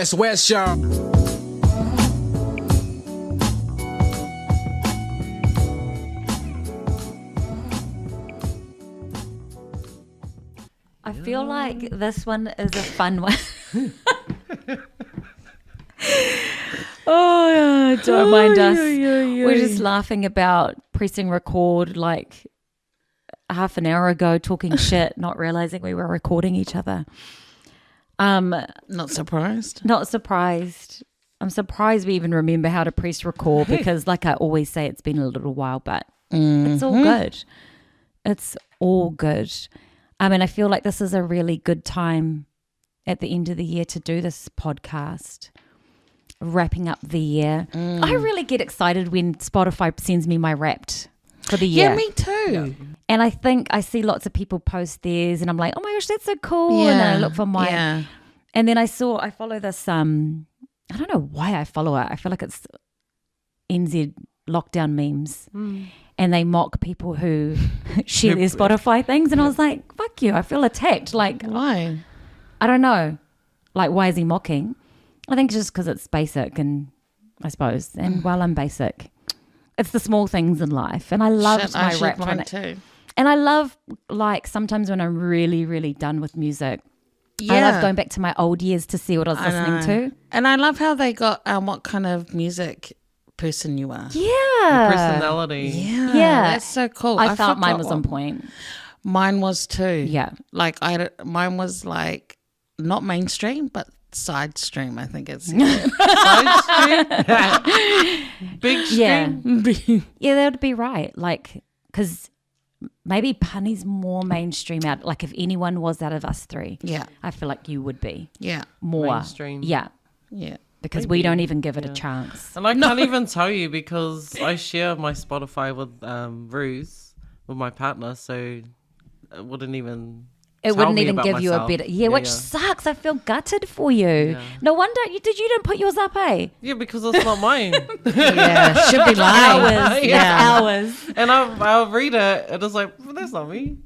WESWES Show. I feel like this one is a fun one. Oh, don't mind us. We're just laughing about pressing record like half an hour ago, talking shit, not realizing we were recording each other. Not surprised. Not surprised. I'm surprised we even remember how to press record because, like I always say, it's been a little while, but it's all good. It's all good. I mean, I feel like this is a really good time at the end of the year to do this podcast, wrapping up the year. I really get excited when Spotify sends me my Wrapped for the year. Yeah, me too. Yeah. And I think I see lots of people post theirs and I'm like, oh my gosh, that's so cool. Yeah. And then I look for mine. Yeah. And then I follow this, I don't know why I follow it. I feel like it's NZ lockdown memes. And they mock people who share their Spotify things. And I was like, fuck you. I feel attacked. Like, Why? I don't know. Like, why is he mocking? I think just because it's basic and I suppose. And while I'm basic, it's the small things in life. And I loved my Wrapped one too. And I love, like, sometimes when I'm really, really done with music, I love going back to my old years to see what I was listening to. And I love how they got what kind of music person you are. Yeah. Personality. Yeah. Yeah. That's so cool. I felt mine forgot was what- on point. Mine was too. Yeah. Like mine was like not mainstream, but side stream, I think it's. Side stream? Big Yeah. stream. Yeah, that would be right. Like, because maybe Punny's more mainstream out. Like, if anyone was out of us three, Yeah. I feel like you would be Yeah. more. Mainstream. Yeah. Yeah. Because we don't even give it a chance. And I can't even tell you because I share my Spotify with Ruse, with my partner, so it wouldn't even. It tell wouldn't me even about give you a myself. better, which sucks. I feel gutted for you. Yeah. No wonder you didn't put yours up, eh? Yeah, because it's not mine. Yeah. Should be lying. Hours, Yeah. hours. And I'll read it and it's like, well, that's not me.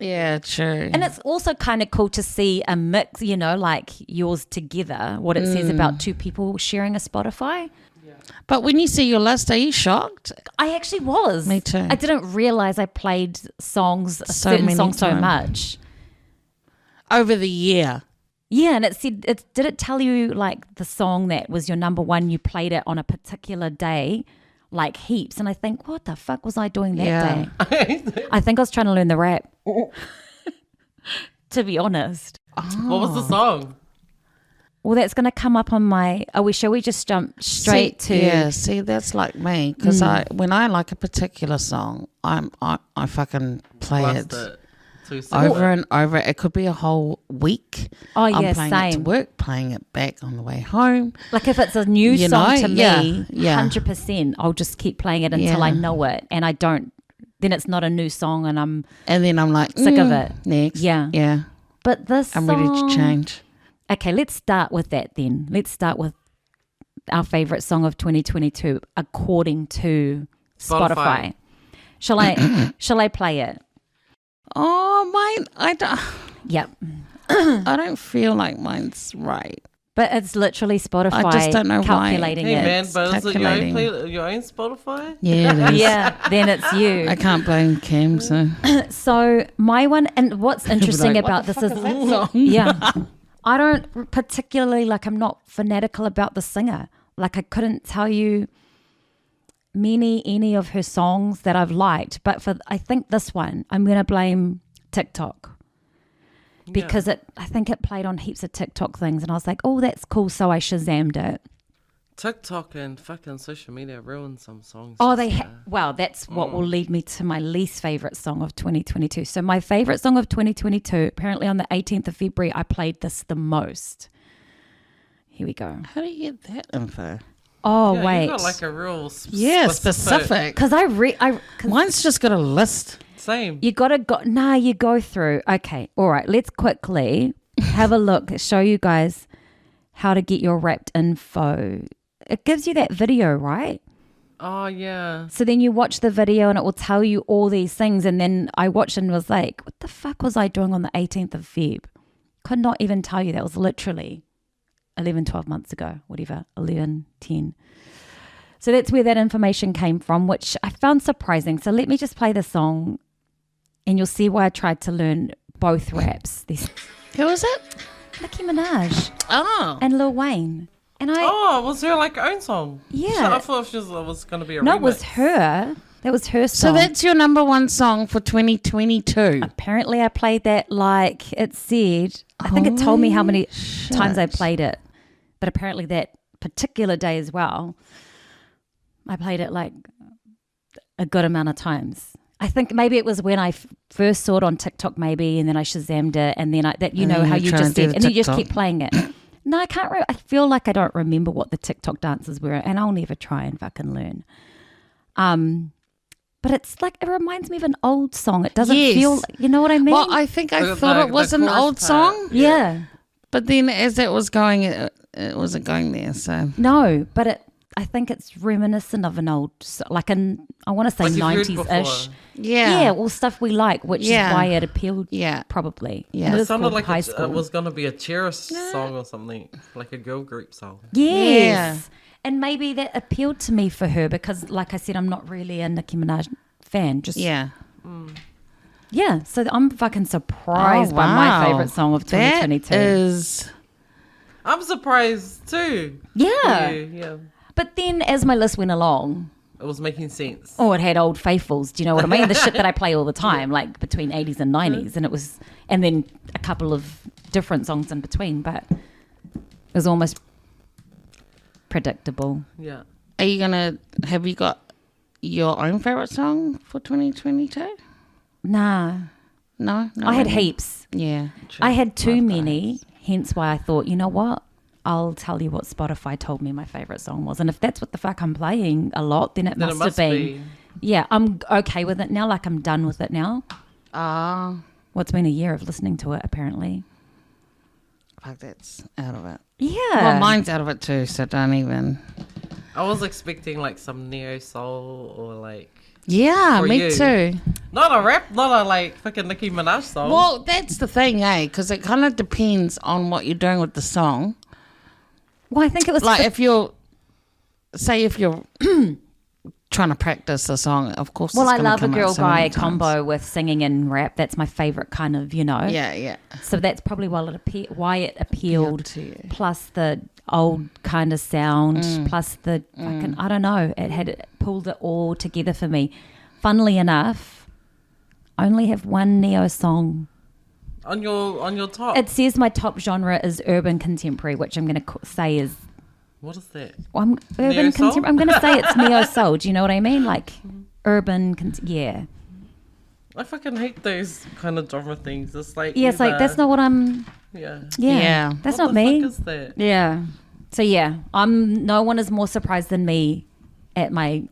Yeah, true. And it's also kind of cool to see a mix, like yours together, what it says about two people sharing a Spotify. But when you see your list, are you shocked? I actually was. Me too. I didn't realize I played songs, So certain many songs so times. much. Over the year. Yeah, and it said, did it tell you like the song that was your number one, you played it on a particular day, like heaps? And I think, what the fuck was I doing that Yeah. day? I think I was trying to learn the rap, to be honest. What was the song? Well, that's going to come up on my. Shall we just jump straight to? Yeah, see, that's like me because when I like a particular song, I fucking play Blast it it. over and over. It could be a whole week. Oh, yeah, I'm playing it to same. work, playing it back on the way home. Like if it's a new You song know, to yeah, me, yeah. 100%, I'll just keep playing it until I Yeah. know it, and I don't. Then it's not a new song, and I'm And then I'm like, sick of it. Next. Yeah. Yeah. But this I'm song, ready to change. Okay, let's start with that then. Let's start with our favorite song of 2022 according to Spotify. Shall I play it? Oh, mine, Yep. I don't feel like mine's right. But it's literally Spotify I just don't know why. calculating Hey it. man, but is it calculating. your own Spotify? Yeah, it is. Yeah, then it's you. I can't blame Cam, so. So my one, and what's interesting like, about what this is, yeah, I don't particularly I'm not fanatical about the singer. Like I couldn't tell you any of her songs that I've liked, but I think this one, I'm going to blame TikTok because I think it played on heaps of TikTok things, and I was like, oh, that's cool. So I Shazammed it. TikTok and fucking social media ruined some songs. Oh, well, that's what will lead me to my least favorite song of 2022. So my favorite song of 2022, apparently on the 18th of February, I played this the most. Here we go. How do you get that info? Oh, Yeah, wait. you got like a real Specific. Because Mine's just got a list. Same. you go through. Okay, all right, let's quickly have a look, show you guys how to get your Wrapped info. It gives you that video, right? Oh yeah. So then you watch the video and it will tell you all these things. And then I watched and was like, what the fuck was I doing on the 18th of Feb? Could not even tell you. That was literally 11, 12 months ago, whatever, 11, 10. So that's where that information came from, which I found surprising. So let me just play the song and you'll see why I tried to learn both raps. Who was it? Nicki Minaj Oh. and Lil Wayne. And Oh, was her like own song? Yeah. I thought it was going to be a no, remix. it was her. That was her So song. that's your number one song for 2022. Apparently I played that like it said. I think it told me how many times I played it. But apparently that particular day as well, I played it like a good amount of times. I think maybe it was when I first saw it on TikTok maybe, and then I Shazammed it, and then how you just said, and then you just keep playing it. No, I can't. I feel like I don't remember what the TikTok dances were, and I'll never try and fucking learn. But it's like it reminds me of an old song. It doesn't feel, you know what I mean? Well, I think I thought it was an old song. Yeah. But then as it was going, it wasn't going there. So No, but I think it's reminiscent of an old, I want to say Like you've heard 90s-ish. before. yeah, Well, stuff we like, which is why it appealed. Yeah. Probably. Yeah. And It it It is sounded called like High School. it was going to be a cheer song or something, like a girl group song. Yes. And maybe that appealed to me for her because, like I said, I'm not really a Nicki Minaj fan. Just yeah. So I'm fucking surprised by my favorite song of 2022. That is. I'm surprised too. Yeah. Yeah. But then as my list went along, It was making sense. it had old faithfuls. Do you know what I mean? The shit that I play all the time, like between 80s and 90s. And then a couple of different songs in between, but it was almost predictable. Yeah. Are you have you got your own favorite song for 2022? Nah. No? I had heaps. Yeah. True. I had too Love many, hence why I thought, you know what? I'll tell you what Spotify told me my favorite song was. And if that's what the fuck I'm playing a lot, then it Then must have been. Yeah, I'm okay with it now. Like I'm done with it now. Ah. Well, it's been a year of listening to it, apparently. Fuck, that's out of it. Yeah. Well, mine's out of it too, so don't even. I was expecting like some neo soul or like Yeah, For me you. too. not a rap, not a like fucking Nicki Minaj song. Well, that's the thing, eh? Because it kind of depends on what you're doing with the song. Well, I think it was Like if you're trying to practice a song, of course. well, it's I gonna love a come out girl so many guy times. combo with singing and rap. That's my favorite kind of, Yeah, yeah. So that's probably why it appealed to you. plus the old kind of sound, plus the fucking, I don't know, it pulled it all together for me. Funnily enough, I only have one neo song. on your top. It says my top genre is urban contemporary, which I'm going to say is What is that? urban Neo-soul? contemporary. I'm going to say it's neo soul. Do you know what I mean? Like urban, yeah. I fucking hate those kind of genre things. It's like Yeah, it's like that's not what I'm. Yeah. Yeah, that's What not the me. fuck is that? Yeah. So yeah, no one is more surprised than me at my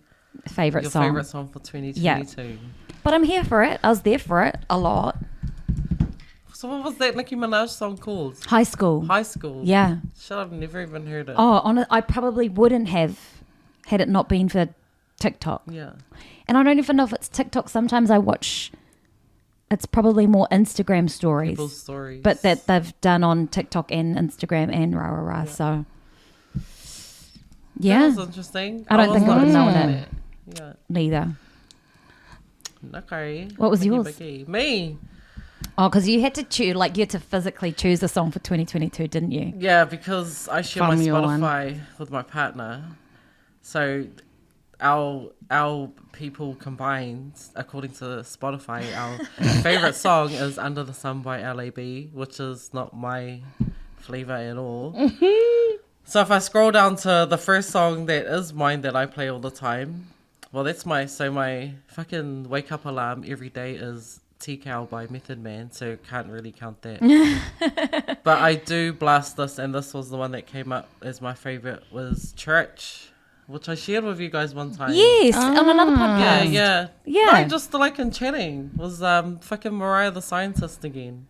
favorite Your song. favorite song for 2022. But I'm here for it. I was there for it a lot. So what was that Nicki Minaj song called? High school. High School. Yeah. Shit, I've never even heard it. I probably wouldn't have had it not been for TikTok. Yeah. And I don't even know if it's TikTok. Sometimes I watch. It's probably more Instagram stories. People's stories. But that they've done on TikTok and Instagram and rah rah rah. Yeah. So That yeah, was interesting. I don't think I would've known it. Yeah. neither. Okay. What was Biggie, yours? Biggie. Me. Oh, because you had to choose, like you had to physically choose a song for 2022, didn't you? Yeah, because I share From my your one. Spotify with my partner. So our people combined, according to Spotify, our favorite song is Under the Sun by LAB, which is not my flavor at all. So if I scroll down to the first song that is mine that I play all the time, well, that's my fucking wake up alarm every day is T-Cow by Method Man, so can't really count that. But I do blast this, and this was the one that came up as my favorite, was Church, which I shared with you guys one time. Yes, on another podcast. Yeah. No, just like in chatting was fucking Mariah the Scientist again.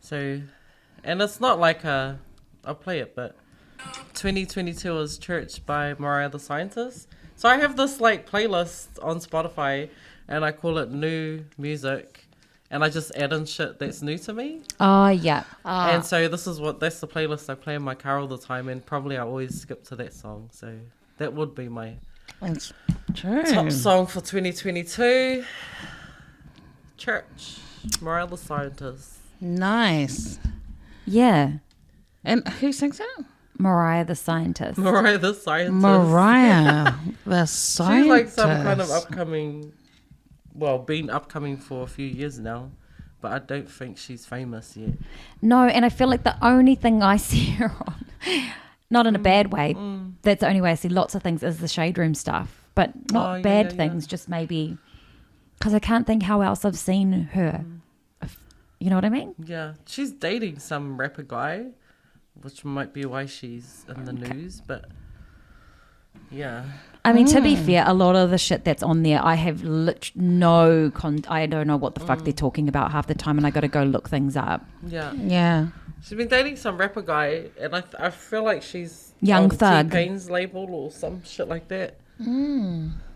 So, and it's not like I'll play it, but 2022 is Church by Mariah the Scientist. So I have this like playlist on Spotify, and I call it New Music. and I just add in shit that's new to me. Oh, yeah. And so that's the playlist I play in my car all the time, and probably I always skip to that song. So that would be my That's true. top song for 2022. Church, Mariah the Scientist. Nice. Yeah. And who sings it? Mariah the Scientist. Mariah the Scientist. Mariah the Scientist. She's like some kind of upcoming, been upcoming for a few years now, but I don't think she's famous yet. No, and I feel like the only thing I see her on, not in a bad way, that's the only way I see lots of things, is the Shade Room stuff. But not bad things, just maybe, because I can't think how else I've seen her. You know what I mean? Yeah, she's dating some rapper guy, which might be why she's in the news, but yeah. I mean, to be fair, a lot of the shit that's on there, I have I don't know what the fuck they're talking about half the time, and I got to go look things up. Yeah. Yeah. She's been dating some rapper guy, and I feel like she's Young on Thug. T-Pain's label or some shit like that.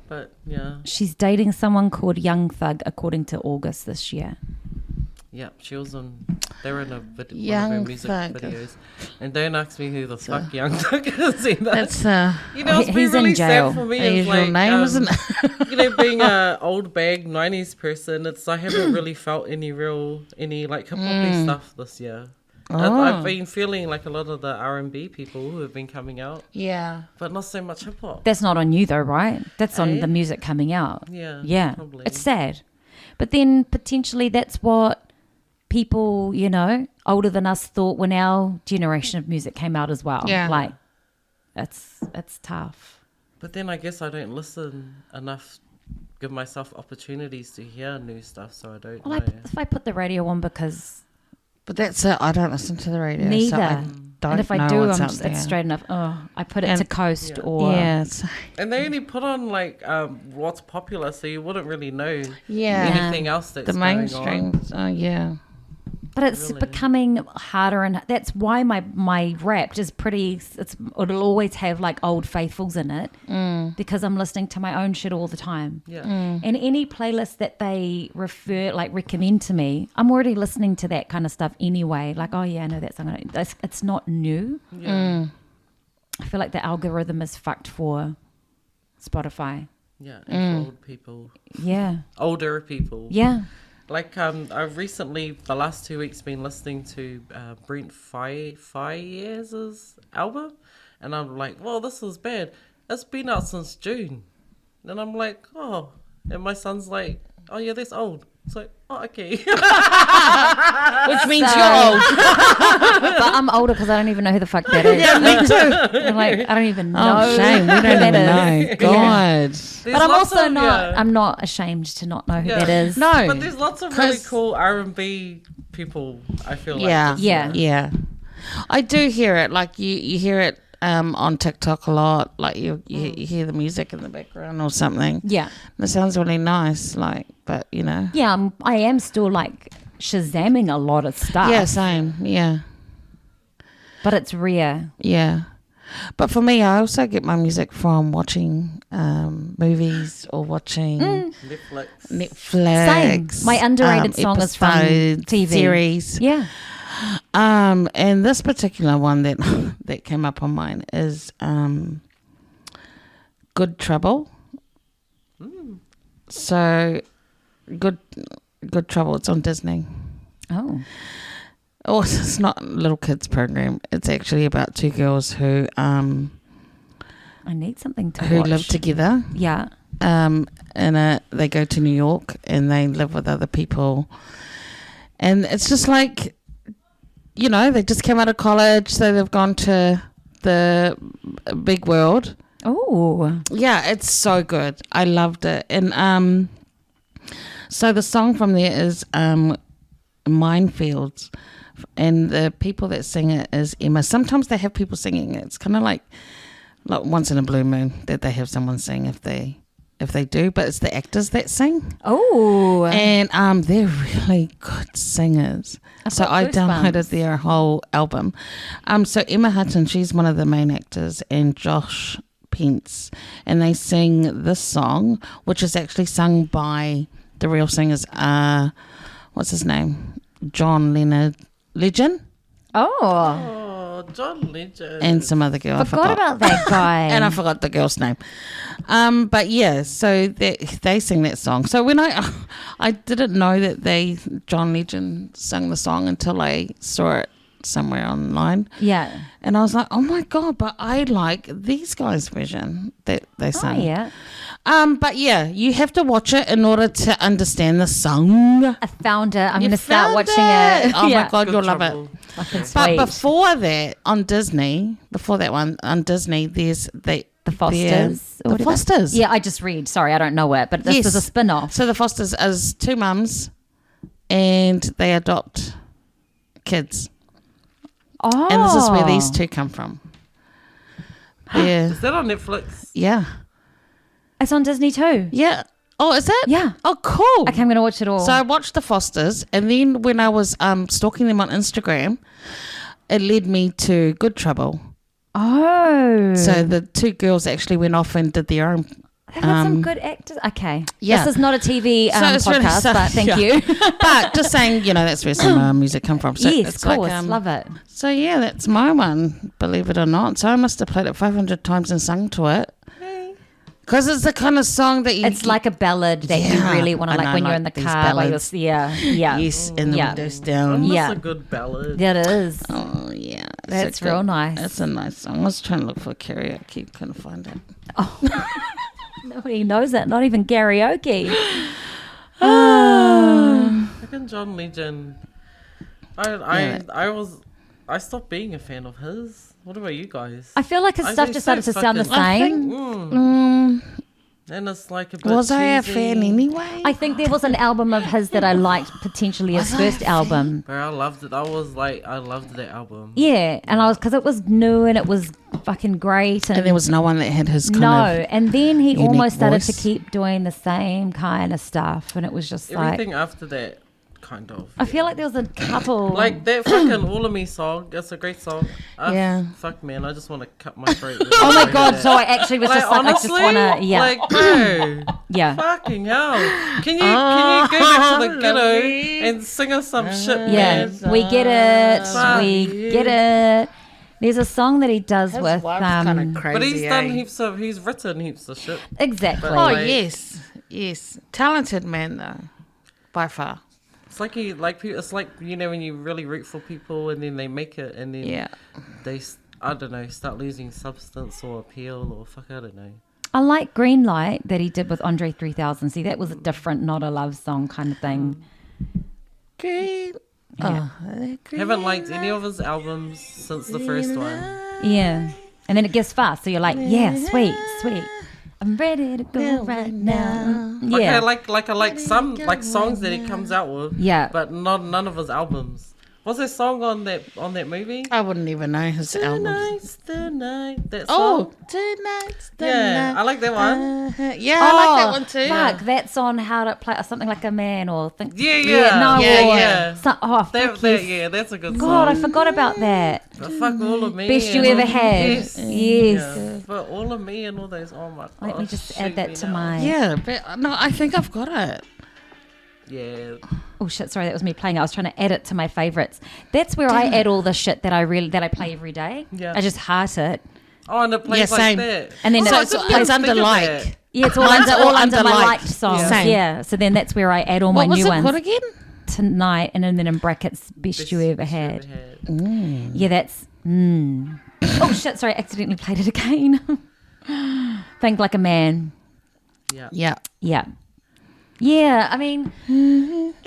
But yeah. She's dating someone called Young Thug, according to August this year. Yeah, she was on. They were in one of Young her music Thug. videos, and don't ask me who the fuck Young Thug is either. That's you know, it's been he's in really jail. sad for me. Usual It's like, name, isn't it? you know, being a old bag '90s person, I haven't really felt any like hip hop stuff this year. I've been feeling like a lot of the R&B people who have been coming out, Yeah. but not so much hip hop. That's not on you though, right? That's on Eh? the music coming out. Yeah, Yeah. probably. It's sad. But then potentially that's what people, you know, older than us thought when our generation of music came out as well. Yeah. Like, it's tough. But then I guess I don't listen enough, give myself opportunities to hear new stuff, so I don't Well, know. if I put the radio on because But that's it. I don't listen to the radio. neither. So I don't And if I know do, what's out it's there. straight enough. Oh, I put it And- to coast Yeah. or Yeah. It's, And they only put on like what's popular, so you wouldn't really know yeah. anything else that's The going mainstream. on. Yeah. But it's Really? becoming harder, and that's why my rap is pretty. It'll always have like old faithfuls in it because I'm listening to my own shit all the time. Yeah. And any playlist that they recommend to me, I'm already listening to that kind of stuff anyway. Like, oh yeah, I know that song. It's not new. Yeah. I feel like the algorithm is fucked for Spotify. Yeah. And for old people. Yeah, Older people. yeah. Like I've recently, the last 2 weeks, been listening to Brent Faiyaz's album, and I'm like, well, this is bad. It's been out since June, and I'm like, oh, and my son's like, oh yeah, that's old. It's like, oh okay. Which means you're old. But I'm older because I don't even know who the fuck that is. Yeah, me too. I'm like, I don't even know. Oh, shame. We who don't that even is. know. God. There's But I'm lots also of- not. yeah. I'm not ashamed to not know who Yeah. that is. No. But there's lots of really 'Cause- cool R&B people. I feel like. Yeah. this Yeah. year. Yeah. I do hear it. Like you hear it on TikTok a lot. Like you hear the music in the background or something. Yeah, It sounds really nice. Like, but you know. yeah. I am still like shazamming a lot of stuff. Yeah. Same. Yeah. but it's rare. Yeah. But for me, I also get my music from watching movies or watching Netflix. Netflix. Same. My underrated song is from episodes, TV. series. Yeah. And this particular one that that came up on mine is Good Trouble. So Good Trouble. It's on Disney. Oh. Oh, it's not a little kids program. It's actually about two girls who I need something to who watch. live together. Yeah. They go to New York and they live with other people, and it's just like, you know, they just came out of college, so they've gone to the big world. Oh. Yeah, it's so good. I loved it. And so the song from there is Minefields, and the people that sing it is Emma. Sometimes they have people singing it. It's kind of like once in a blue moon that they have someone sing if they do, but it's the actors that sing. Oh. And they're really good singers. So got I downloaded goosebumps. their whole album. So Emma Hutton, she's one of the main actors, and Josh Pence, and they sing this song, which is actually sung by the real singers. what's his name? John Legend. Oh, Oh, John Legend. And some other girl. forgot about that guy. And I forgot the girl's name. But yeah, so they sing that song. So when I didn't know that John Legend sang the song until I saw it somewhere online. Yeah. And I was like, oh my God, but I like these guys' version that they Oh, sang. yeah. But yeah, you have to watch it in order to understand the song. I found it. I'm You going to start found watching it. Oh Yeah. my God, Good you'll love trouble. it. Fucking But sweet. before that, on Disney, there's The Fosters. or The whatever. Fosters. Yeah, I just read. Sorry, I don't know it, but this Yes. is a spin-off. So the Fosters is two mums, and they adopt kids, Oh. and this is where these two come from. Yeah, Is that on Netflix? yeah, It's on Disney too. yeah. Oh, is it? Yeah. Oh, cool. Okay, I'm going to watch it all. So I watched the Fosters, and then when I was stalking them on Instagram, it led me to Good Trouble. oh. So the two girls actually went off and did their own. They've got some good actors. Okay. yeah. This is not a TV So it's really podcast, but thank yeah. you. But just saying, that's where some music come from. So yes, it's of course. like, Love it. So yeah, that's my one, believe it or not. So I must have played it 500 times and sung to it. Because it's the kind of song that you... It's like a ballad that you Yeah, really want to and like I when you're like in the these car. While you're, ballads. yeah. Yes, and the Yeah. windows I down. miss Yeah. a good ballad. That is. Oh, yeah. It's That's a good- real nice. It's a nice song. I was trying to look for karaoke, couldn't find it. Nobody knows it. Not even karaoke. Fucking John Legend. I stopped being a fan of his. What about you guys? I feel like his I stuff think just started to so sound the fucking- I same. think- And it's like a bit was I a cheesy. fan anyway? I think there was an album of his that I liked, potentially his Was I a first fan? album. Bro, I loved it. I loved that album. Yeah, and because it was new and it was fucking great. And there was no one that had his kind no, of... and then he unique almost started to voice. keep doing the same kind of stuff, and it was just Everything like after that, kind of. I feel like there was a couple. Like that fucking All of Me song. That's a great song. Yeah. Fuck, man. I just want to cut my throat. oh my god! So I actually was Like, just like, honestly, I just wanna, yeah, Like, bro. yeah. Fucking hell. Can you go back to the ghetto and sing us some shit, Yeah, man? we get it. Fuck We you. get it. There's a song that he does His with wife's kind of crazy, But he's done eh? he's written heaps of shit. exactly. But, Oh, like- yes. Talented man, though. By far. It's like it's like, when you really root for people and then they make it and then Yeah. they, I don't know, start losing substance or appeal or fuck, I don't know. I like Green Light that he did with Andre 3000. See, that was a different, not a love song kind of thing. Green. Yeah. Oh, green Haven't liked any of his albums since the first one. Yeah. And then it gets fast, so you're like, yeah, sweet. I'm ready to go right now. Like Yeah. I like some songs that he comes out with. Yeah. But none of his albums. What's that song on that movie? I wouldn't even know his album. Tonight's the night. That Oh, song. tonight's the Yeah, night. I like that one. Yeah, I like that one too. Fuck, that's on How to Play Something Like a Man or think. Yeah. no, Yeah, or yeah. Oh, fuck yes. Yeah, that's a good God, I song. forgot about that. But fuck All of Me. Best you and ever all- had. Yes. Yes. Yeah. But All of Me and all those. Oh my god. Let me just shoot add that me to now. my. Yeah, but no, I think I've got it. Yeah. Oh shit! Sorry, that was me playing. I was trying to add it to my favorites. That's where I add all the shit that I play every day. Yeah. I just heart it, Oh, and it plays Yeah, like same. that. and then So it's, it's under think of like. that. yeah, it's all Mine's under all under my under liked songs. Yeah. Same. Yeah. So then that's where I add all my What was new it ones called again? tonight, and then in brackets, best you ever had. Yeah, that's. Oh shit! Sorry, I accidentally played it again. Think Like a Man. Yeah. Yeah. Yeah. Yeah, I mean,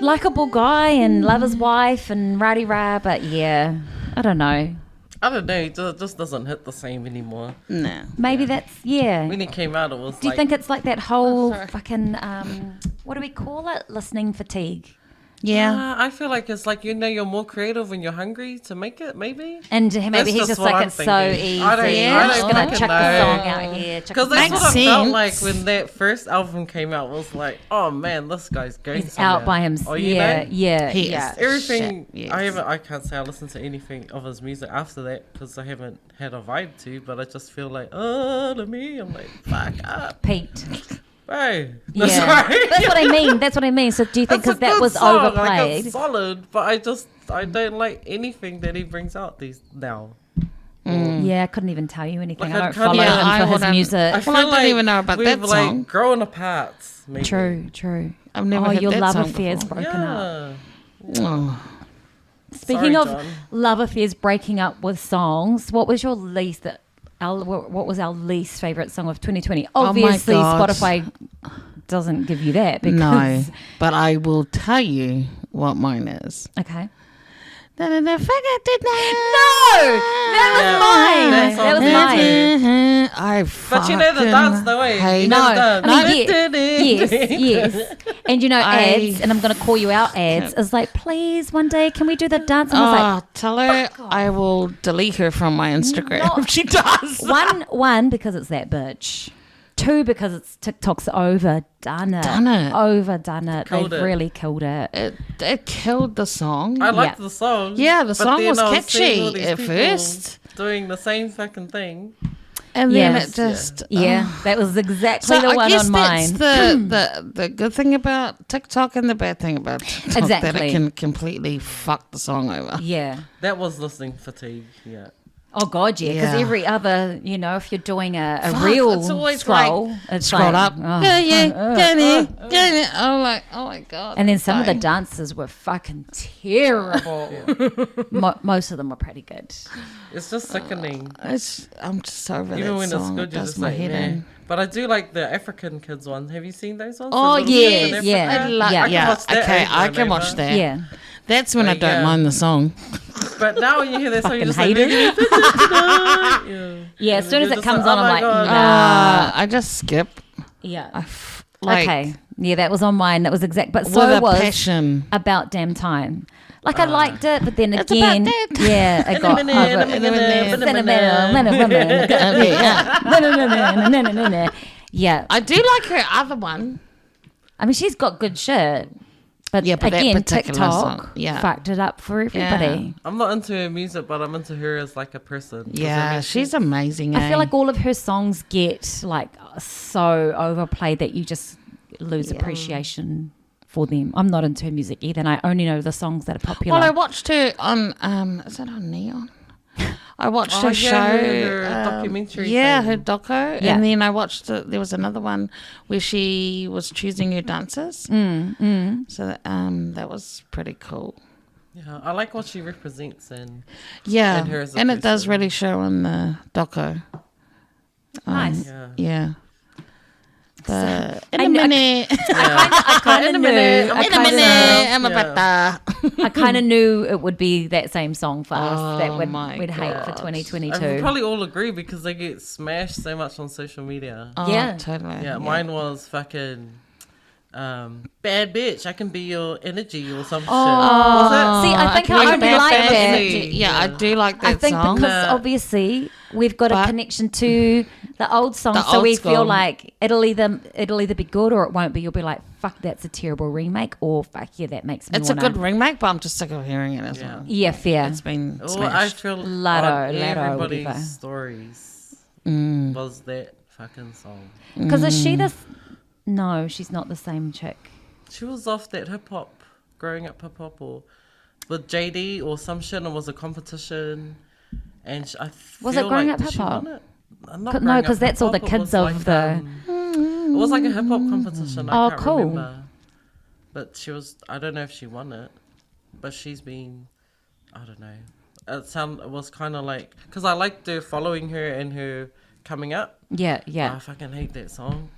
likable guy and love his wife and rowdy rah, but yeah, I don't know. I don't know. It just doesn't hit the same anymore. No. Maybe that's, yeah. When it came out, it was Do you like. think it's like that whole sorry. fucking, what do we call it? Listening fatigue. Yeah. I feel like it's like, you're more creative when you're hungry to make it, maybe. And maybe That's he's just just what like, I'm it's so thinking. easy. I don't- I'm just I going don't to chuck fucking the know. song out here. Because the that's Makes what I felt like sense. when that first album came out. Was like, oh man, this guy's going He's somewhere. out by himself. Oh, you Yeah, know? yeah, He yeah. is. Everything. Shit, yes. I can't say I listened to anything of his music after that because I haven't had a vibe to. But I just feel like, oh, to me, I'm like, fuck up. Pete. Hey, Yeah, sorry. that's what I mean. That's what I mean. So do you think That's because a that good was song. Like, overplayed? it's solid, but I don't like anything that he brings out these now. Yeah, I couldn't even tell you anything. Like, I I don't can't- follow yeah, him I for his wouldn't- music. Well, I don't even know about we've that song. like grown apart. Maybe. True. I've never Oh, heard your that love song affair's before. broken up. Yeah. Oh. Speaking Sorry, of John. love affairs breaking up with songs, what was your least what was our least favorite song of 2020? Obviously, God. Spotify doesn't give you that because No, but I will tell you what mine is. okay. No, No, that Yeah, was mine. That was that mine. I But you know the dance, though, eh? hate You No, know the I dance. mean, yes. And you know, I- ads, and I'm going to call you out, ads, is like, please, one day, can we do the dance? And I was Oh, tell her I will delete her from my Instagram No. if she does. like, one, because it's that bitch. Two, because it's TikTok's overdone it. Overdone it. Killed They've it. really killed it. It killed the song. I liked Yeah. the song. Yeah, the but song then was I seeing all catchy these at people first. doing the same fucking thing. And then Yes. it just... Yeah, that was exactly So the I one guess on that's mine. the good thing about TikTok and the bad thing about TikTok, that Exactly. it can completely fuck the song over. Yeah. That was listening fatigue. Yeah. Oh God, yeah. Because Yeah. every other, you know, if you're doing a Fuck, real it's always scroll, like, it's Scroll like, up. oh. Yeah. I'm like, oh my God. And then some of the Dying. dances were fucking terrible. Most of them were pretty good. It's just sickening. I'm just over Even that when song. it's It good, you're does just my like, head man. in. But I do like the African kids one. Have you seen those ones? Oh, The little kids in yes, Africa? yeah. Yeah. I can watch that Okay, over I and can over. watch that. Yeah. That's when I Like, don't yeah. mind the song. But now when you hear that song, you're Fucking just like, haters. yeah. Yeah, as soon as You're it just comes like, on, oh I'm my like, God. nah. I just skip. Yeah. Like, Okay. Yeah, that was on mine. That was exact. But so with a was passion. About Damn Time. Like I liked it, but then It's again, about that time. yeah, it got over. Yeah, I do like her other one. I mean she's got good shit, but Yeah, but that again, particular TikTok song, yeah. fucked it up for everybody. I'm not into her music, but I'm into her as like a person. Does that Yeah, make she's sense? amazing. I feel eh? like all of her songs get like so overplayed that you just lose appreciation for them. I'm not into her music either, and I only know the songs that are popular. Well, I watched her on, is it on Neon? I watched Oh, her yeah, show. her documentary Yeah, thing. her doco. Yeah. And then I watched, there was another one where she was choosing her dancers. So that was pretty cool. Yeah, I like what she represents and Yeah, And her as a and it does person. really show on the doco. Nice. yeah. Yeah. But in I a kn- I- minute. I kind of knew. I In a kinda- minute. I'm Yeah. about I kind of knew it would be that same song for us Oh that my we'd hate for God. 2022. And we probably all agree because they get smashed so much on social media. Oh, Yeah. totally. Yeah, mine was fucking bad bitch. I can be your energy or some shit. Was See, I think can I make only that like that. energy. Yeah, I do like that I think song. because obviously we've got a But- connection to the old song, The so old we school. feel like it'll either be good or it won't be. You'll be like, "Fuck, that's a terrible remake," or "Fuck yeah, that makes me." It's a wanna... good remake, but I'm just sick of hearing it as Yeah. well. Yeah, fair. It's been I smashed. feel Laddo, on Laddo, everybody's whatever. stories was that fucking song. Because is she the? No, she's not the same chick. She was off that hip hop, growing up hip hop, or with JD or some shit, and it was a competition. And Was feel it growing like, up did she hip-hop? win it? Not No, growing up 'cause that's all the hip-hop, it kids was of like, the- it was like a hip hop competition. I Oh, can't cool. remember. But she was. I don't know if she won it, but she's been. I don't know. It was kind of like because I liked her following her and her coming up. Yeah, yeah, I fucking hate that song.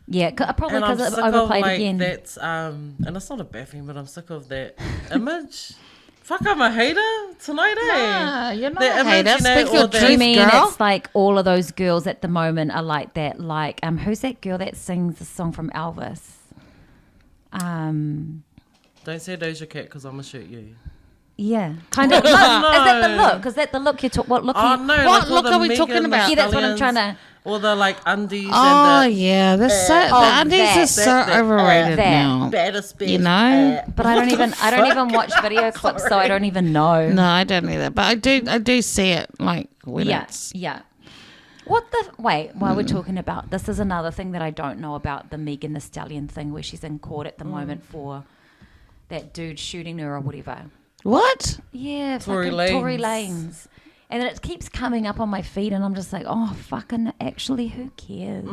yeah. Probably And I'm because it's sick of overplayed like again. that. And it's not a bad thing, but I'm sick of that image. Fuck, I'm a hater tonight, eh? Ah, you're not The a hater. image, you know, Speak or your the- Do you truth, mean girl. it's like all of those girls at the moment are like that? Like, who's that girl that sings the song from Elvis? Don't say Doja Cat because I'm gonna shoot you. Yeah, kind of. No, is that the look? Is that the look you took? What look? Oh you, no! What like all look the are we Megan talking about? Yeah, that's what I'm trying to. Or the like undies Oh and the yeah, the undies that- are so that- overrated that. now. baddest bitch. You know? But I don't even watch video clips, so I don't even know. No, I don't either. But I do see it like when Yeah, it's yeah. While we're talking about this, is another thing that I don't know about the Megan Thee Stallion thing, where she's in court at the moment for that dude shooting her or whatever. What? Yeah, Tory Tory Lanez. Lanez. And then it keeps coming up on my feed, and I'm just like, oh, fucking, actually, who cares?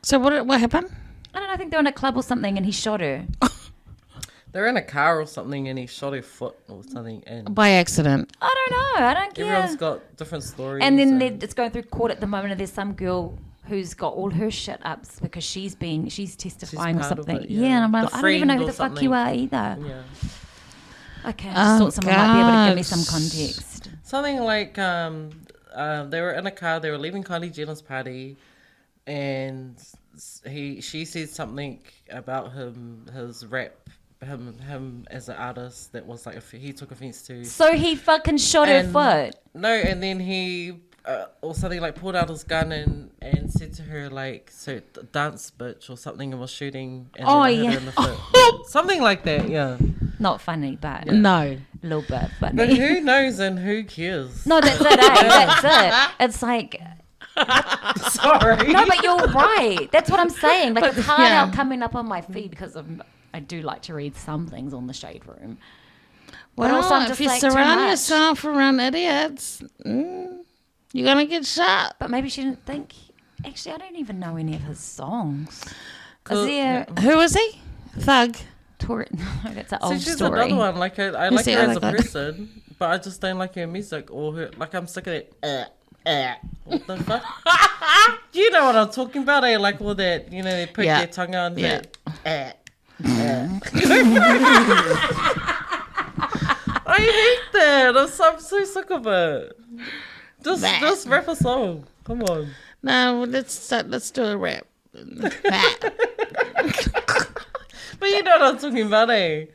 So what happened? I don't know, I think they're in a club or something, and he shot her. They're in a car or something, and he shot her foot or something. And By accident. I don't know, I don't care. everyone's got different stories. And then it's going through court at the moment, and there's some girl who's got all her shit up because she's testifying or part of something. it, And I'm like, The I don't even know friend who or the fuck you something. are either. Yeah. Okay, I just thought someone might be able to give me God. some context. Something like they were in a car, they were leaving Kylie Jenner's party, and she said something about his rap, him as an artist that was like he took offense to. So he fucking shot her And- foot. No, and then he or something like pulled out his gun and said to her like, "So dance, bitch," or something, and was shooting. And Oh, then hit yeah. her in the foot. Something like that. Yeah. Not funny, but No. a little bit But funny. who knows and who cares? No, that's it, eh? That's it. It's like, Sorry. no, but you're right. That's what I'm saying. Like, it's hard yeah. out coming up on my feed because I do like to read some things on the Shade Room. But Well, also I'm if just you like, too surround much. yourself around idiots, you're going to get shot. But maybe she didn't think. Actually, I don't even know any of his songs. Cool. Is there Who is he? Thug. Tory? No, that's an So old she's story. another one. Like I Who's like the her as other a guy? person, but I just don't like her music or her. Like I'm sick of that. What the fuck? You know what I'm talking about? Eh? Like all that. You know, they put Yeah. their tongue on. Yeah. I hate that. I'm so sick of it. Just rap a song. Come on. No, let's do a rap. But you know what I'm talking about, eh?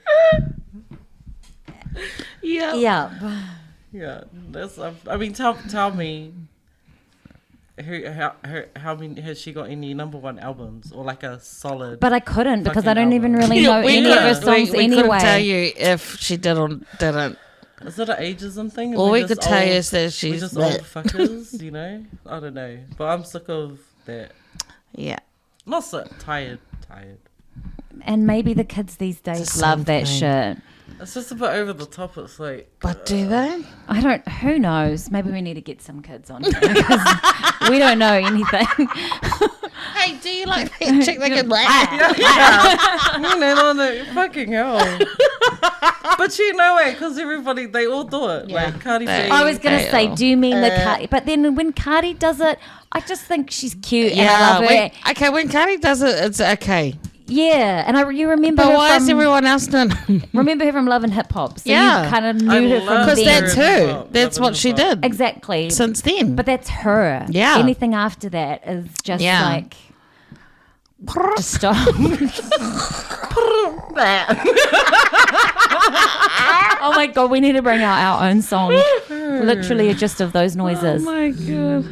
Yeah. Yeah. Yeah. That's. I mean, tell me. How many has she got any number one albums or like a solid? But I couldn't because I Fucking don't even album. really know we any of her couldn't- songs we couldn't tell anyway. you if she did or didn't. Is it an ageism thing? All We're we could just tell you old- is that We're she's just old fuckers, you know? I don't know. But I'm sick of that. yeah. Not so tired. And maybe the kids these days It's love that something. shit. It's just a bit over the top. It's like. But do they? I don't. Who knows? Maybe we need to get some kids on here because we don't know anything. Hey, do you like that chick that can You know, no, fucking hell. But you know it, because everybody, they all do it. Yeah. Like Cardi B. I was gonna say, Ayo. do you mean the Cardi? But then when Cardi does it, I just think she's cute and I love her. Okay, when Cardi does it, it's okay. Yeah, and you remember But her why from is everyone else doing it? remember her from Love and Hip Hop. So Yeah. you kind of I knew her from love Because then. that's Love and her. hip-hop, That's love what and she hip-hop. did Exactly. since then. But that's her. Yeah. Anything after that is just Yeah. like just stop. Oh my god, we need to bring out our own song. Literally a gist of those noises. Oh my god.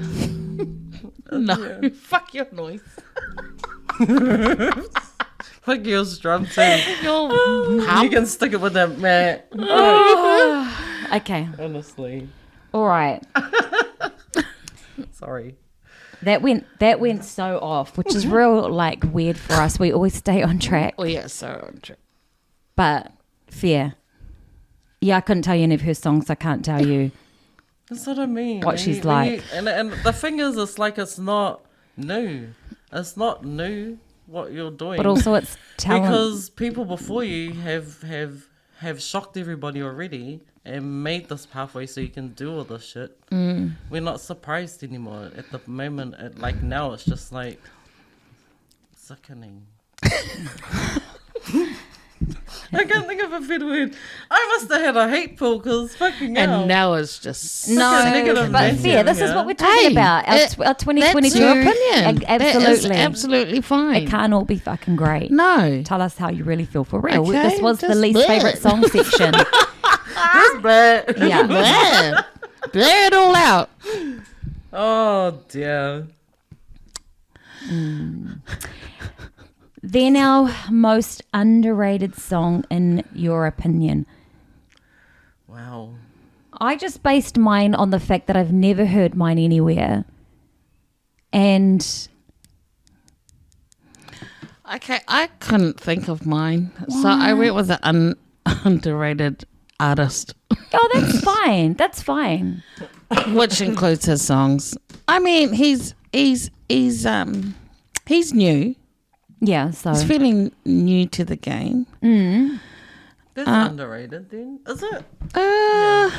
No, fuck your noise. Fuck yours, drum too. Your You can stick it with that, man. Okay. Honestly. All right. Sorry. That went so off, which is real like weird for us. We always stay on track. Oh yeah, so on track. But fair. Yeah, I couldn't tell you any of her songs. I can't tell you. That's what I mean. What she's like. And the thing is, it's like it's not new. It's not new what you're doing. But also it's talent. because people before you have shocked everybody already and made this pathway so you can do all this shit. We're not surprised anymore. At the moment, like now, it's just like sickening. I can't think of a better word. I must have had a hate pool because fucking hell. And now it's just No, negative but mention, fair. This is yeah. what we're talking about. Our, it- our 2022. That's your opinion. That is Absolutely. absolutely fine. It can't all be fucking great. No. Tell us how you really feel for real. Okay, This was the just least bleh. favorite song section. Just bad. Yeah. Blare. Blare it all out. Oh dear. Then our most underrated song in your opinion. Wow. I just based mine on the fact that I've never heard mine anywhere. And Okay, I couldn't think of mine, so I went with an underrated artist, oh, that's fine. That's fine. which includes his songs. I mean, he's new. Yeah. So He's feeling new to the game. That's underrated then, is it?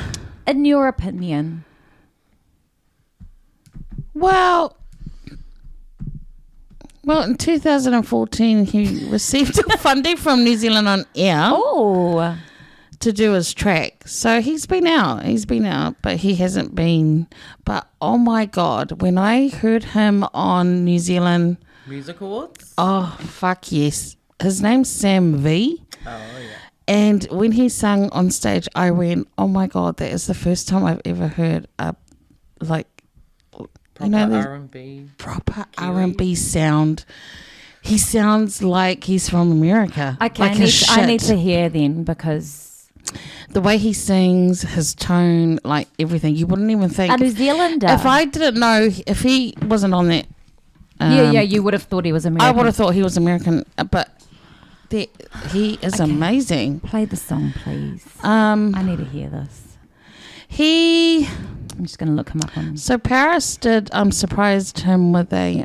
in your opinion, Well, in 2014, he received funding from New Zealand On Air oh, to do his track. So he's been out, but he hasn't been. But oh my God, when I heard him on New Zealand, Music Awards? oh, fuck yes. His name's Sam V. Oh, yeah. And when he sang on stage, I went, oh my God, that is the first time I've ever heard a, like, Proper the R&B. proper Kiwi. R&B sound. He sounds like he's from America. okay. Like I need to hear then because the way he sings, his tone, like everything. You wouldn't even think. a New Zealander. If I didn't know, if he wasn't on that. you would have thought he was American. I would have thought he was American, but he is amazing. Play the song, please. I need to hear this. He. I'm just going to look him up on. So Paris did surprised him with a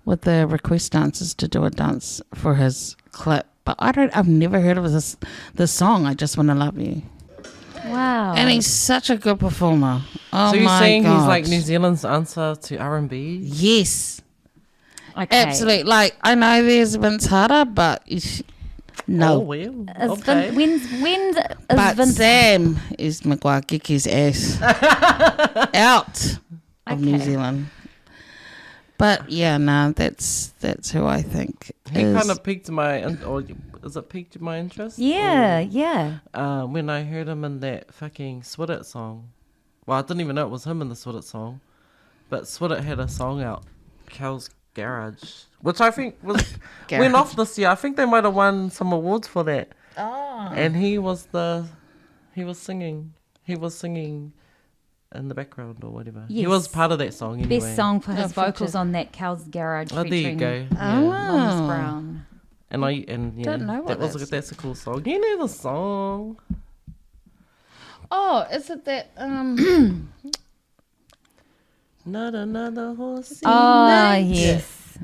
with the request dancers to do a dance for his clip. But I've never heard of this song. I Just Wanna Love You. Wow. And he's such a good performer. Oh So you're my saying God. he's like New Zealand's answer to R&B? Yes. okay. Absolutely. Like, I know there's Vince Harder, but no. Oh, well. Is Okay. when's is But Vince? Sam is Magwakiki's ass out of New Okay. Zealand. But yeah, no, that's who I think He is. kind of piqued my, or is it piqued my interest? Yeah, yeah. When I heard him in that fucking Swidit song. Well, I didn't even know it was him in the Swidit song. But Swidit had a song out, Cal's Garage, which I think was went off this year. I think they might have won some awards for that. Oh. And he was singing in the background or whatever. He Yes. was part of that song anyway. Best song for his feature. vocals on that Cal's Garage. Oh, there you featuring go. Oh. Yeah. Lois Brown. And yeah, Don't know what that's a cool song. You know the song. Oh, is it that Not another horse. Oh, yes.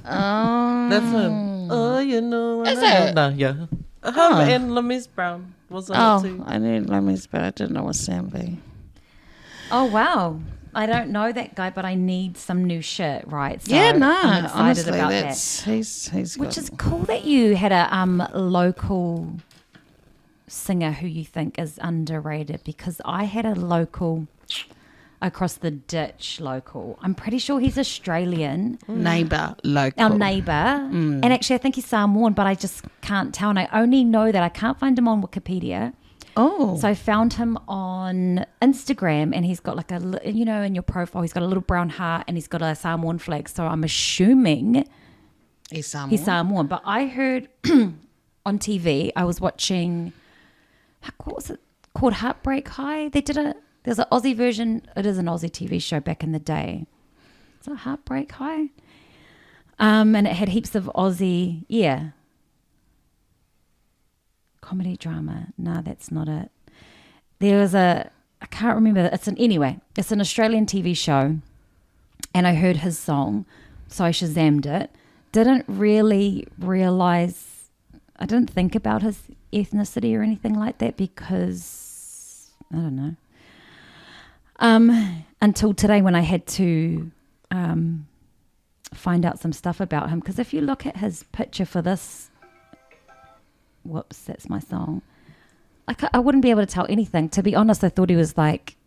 oh, That's him. Oh, you know. Is it? No, yeah. Him Oh. and Lamis Brown was on it too. I knew Lammy's, but I didn't know it was Sam V. Oh, wow. I don't know that guy, but I need some new shit, right? So Yeah, no, I'm excited honestly, about that's he's Which good. is cool that you had a local singer who you think is underrated, because I had a local across the ditch local. I'm pretty sure he's Australian, neighbour local. our neighbour. And actually I think he's Samoan, but I just can't tell. And I only know that I can't find him on Wikipedia. Oh, So I found him on Instagram, and he's got like in your profile, he's got a little brown heart and he's got a Samoan flag. So I'm assuming he's Samoan. he's Samoan. But I heard on TV, I was watching, what was it called? Heartbreak High. There's an Aussie version. It is an Aussie TV show back in the day. Is it Heartbreak High? And it had heaps of Aussie, comedy drama. No, that's not it. There was I can't remember. It's an Australian TV show, and I heard his song, so I Shazammed it. Didn't really realize, I didn't think about his ethnicity or anything like that, because I don't know. Until today, when I had to find out some stuff about him, because if you look at his picture for this, whoops, that's my song. I wouldn't be able to tell anything. To be honest, I thought he was like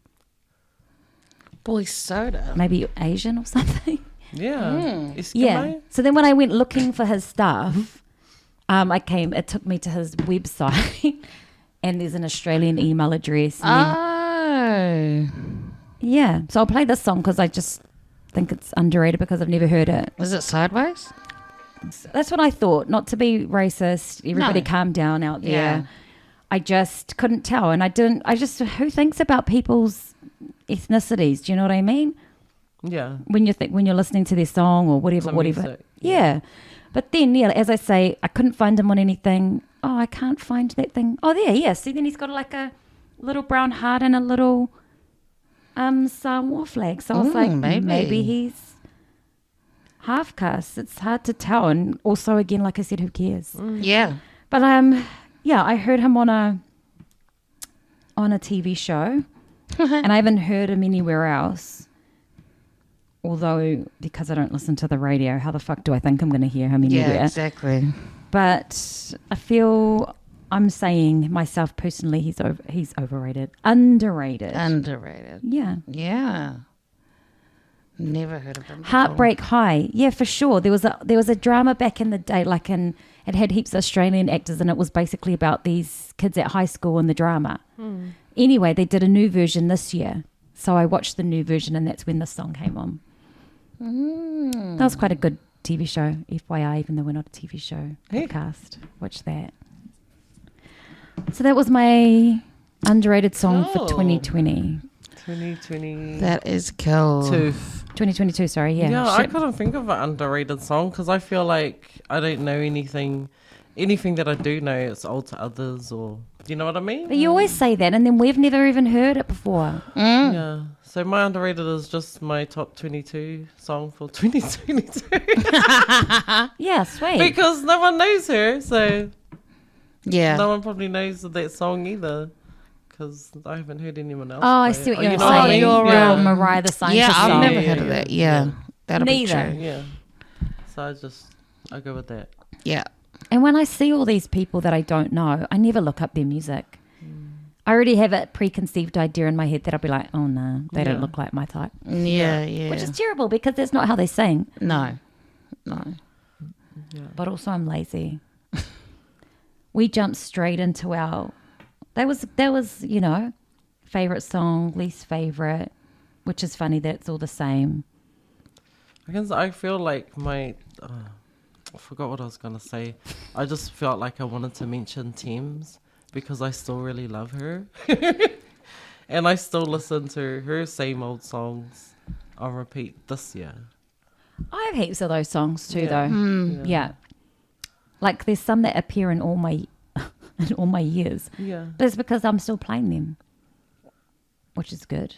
Boy soda. maybe Asian or something. Yeah. Eskimo? Yeah. So then when I went looking for his stuff, it took me to his website, and there's an Australian email address. And Oh, yeah. So I'll play this song because I just think it's underrated because I've never heard it. is it Sideways? That's what I thought. Not to be racist. Everybody No. calm down out there. Yeah. I just couldn't tell. And who thinks about people's ethnicities? Do you know what I mean? Yeah. when you're listening to their song or whatever, Some whatever. music, Yeah. But then, yeah, as I say, I couldn't find him on anything. Oh, I can't find that thing. Oh, there, yeah. See, then he's got like a little brown heart and a little Samoa flag. So I was like, maybe he's half caste. It's hard to tell. And also, again, like I said, who cares? Yeah. But yeah, I heard him on a TV show, and I haven't heard him anywhere else. Although, because I don't listen to the radio, how the fuck do I think I'm going to hear him anywhere? Yeah, exactly. But I feel I'm saying myself personally, he's overrated, underrated. Underrated. Yeah. Yeah. Never heard of him before. Heartbreak High. Yeah, for sure. There was a drama back in the day, like it had heaps of Australian actors, and it was basically about these kids at high school and the drama. Anyway, they did a new version this year. So I watched the new version, and that's when the song came on. That was quite a good TV show, FYI, even though we're not a TV show podcast. Watch that. So that was my underrated song for 2020. 2020. That is cool. 2022, sorry, yeah. Yeah, I Shit. couldn't think of an underrated song because I feel like I don't know anything. Anything that I do know, it's old to others, or do you know what I mean? But you always say that, and then we've never even heard it before. Yeah. So my underrated is just my top 22 song for 2022 Yeah, sweet. because no one knows her, so Yeah. no one probably knows that song either. Because I haven't heard anyone else. Oh, I play see it. what you're You know what I saying. mean? Your Yeah. Mariah the Scientist Yeah, I've song. never heard of that. Yeah. That'll Neither. be true. Yeah. So I go with that. Yeah. And when I see all these people that I don't know, I never look up their music. I already have a preconceived idea in my head that I'll be like, oh no, they don't Yeah. look like my type. Yeah, yeah. Which is terrible because that's not how they sing. No. But also I'm lazy. We jumped straight into our that was, you know, favourite song, least favourite, which is funny that it's all the same. I feel like I forgot what I was going to say. I just felt like I wanted to mention Thames because I still really love her. And I still listen to her same old songs on repeat this year. I have heaps of those songs too, Yeah. though. Yeah. Like there's some that appear in all my years. Yeah. But it's because I'm still playing them, which is good.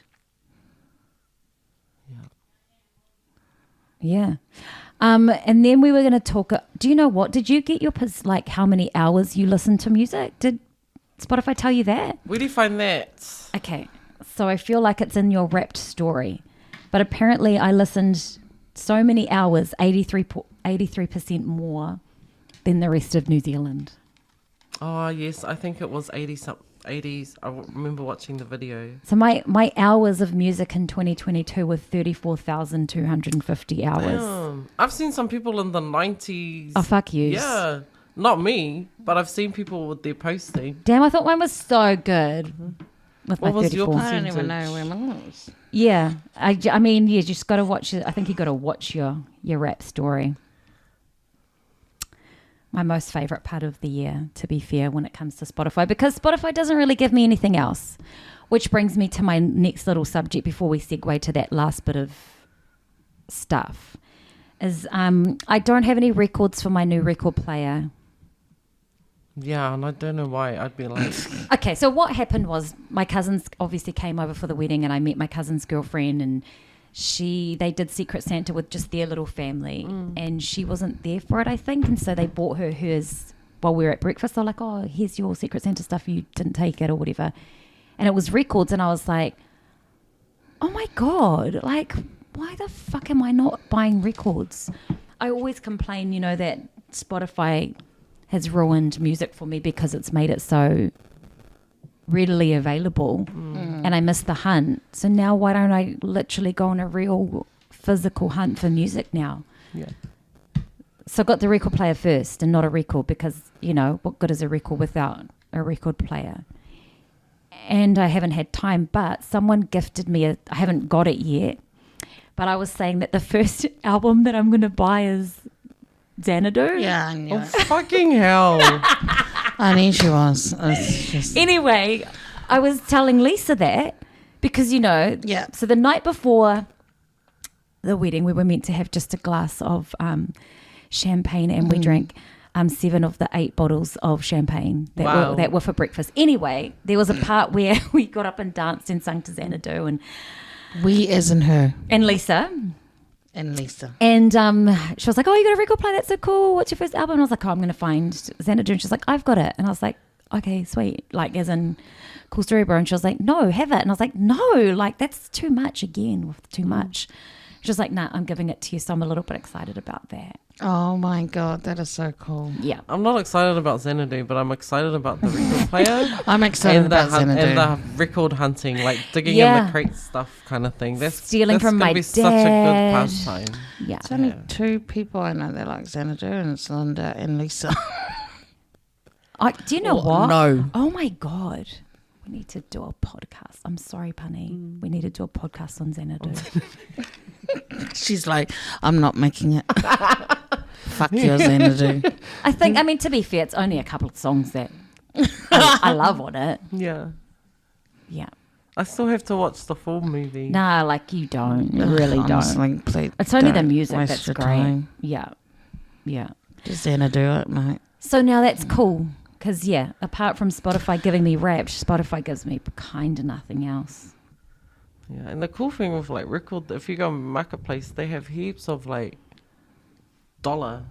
Yeah. And then we were going to talk. Do you know what? Did you get your like how many hours you listen to music? Did Spotify tell you that? Where do you find that? Okay. So I feel like it's in your wrapped story, but apparently I listened so many hours, 83% more than the rest of New Zealand. Oh, yes. I think it was 80s. I remember watching the video. So my hours of music in 2022 were 34,250 hours. Damn. I've seen some people in the 90s. Oh, fuck you. Yeah. Not me, but I've seen people with their posting. Damn, I thought mine was so good. With What my was your 34. I don't even percentage? know where mine was. Yeah. I mean, you just got to watch it. I think you got to watch your rap story. My most favorite part of the year, to be fair, when it comes to Spotify, because Spotify doesn't really give me anything else, which brings me to my next little subject before we segue to that last bit of stuff, is I don't have any records for my new record player. Yeah, and I don't know why. I'd be like, Okay, so what happened was my cousins obviously came over for the wedding, and I met my cousin's girlfriend, and they did Secret Santa with just their little family, and she wasn't there for it, I think, and so they bought her hers while we were at breakfast. They're like, oh, here's your Secret Santa stuff, you didn't take it or whatever. And it was records, and I was like, oh my God, like, why the fuck am I not buying records? I always complain, you know, that Spotify has ruined music for me because it's made it so readily available, and I miss the hunt. So now why don't I literally go on a real physical hunt for music now? yeah. So I got the record player first and not a record because, you know, what good is a record without a record player? And I haven't had time, but someone gifted me I haven't got it yet, but I was saying that the first album that I'm going to buy is Xanadu. Yeah, I knew Oh, it. fucking hell. I knew she was. It's just, Anyway, I was telling Lisa that because, you know, Yeah. so the night before the wedding, we were meant to have just a glass of champagne, and we drank 7 of the 8 bottles of champagne that were for breakfast. Anyway, there was a part where we got up and danced and sung to Xanadu, and We as in her. and Lisa. And Lisa. And she was like, oh, you got a record player? That's so cool. What's your first album? And I was like, oh, I'm going to find Xanadu. And she's like, I've got it. And I was like, okay, sweet. Like, as in, cool story, bro. And she was like, no, have it. And I was like, no, like, that's too much again with too much. She was like, nah, I'm giving it to you. So I'm a little bit excited about that. Oh my God, that is so cool. Yeah. I'm not excited about Xanadu, but I'm excited about the record player. I'm excited about Xanadu. And the record hunting, like digging in the crate stuff kind of thing. That's Stealing from my be dad. such a good pastime. Yeah. It's only 2 people I know that like Xanadu, and it's Linda and Lisa. Do you know what? No. Oh my God. We need to do a podcast. I'm sorry, Punny. We need to do a podcast on Xanadu. She's like, I'm not making it. Fuck your Xanadu. I think, I mean, to be fair, it's only a couple of songs that I love on it. Yeah. Yeah. I still have to watch the full movie. Nah, like you don't. You really Honestly, don't. please It's only the don't music waste that's your great. time. Yeah. Yeah. Just Xanadu it, mate. So now that's cool. Because, yeah, apart from Spotify giving me rap, Spotify gives me kind of nothing else. Yeah, and the cool thing with like record, if you go on Marketplace, they have heaps of like dollar.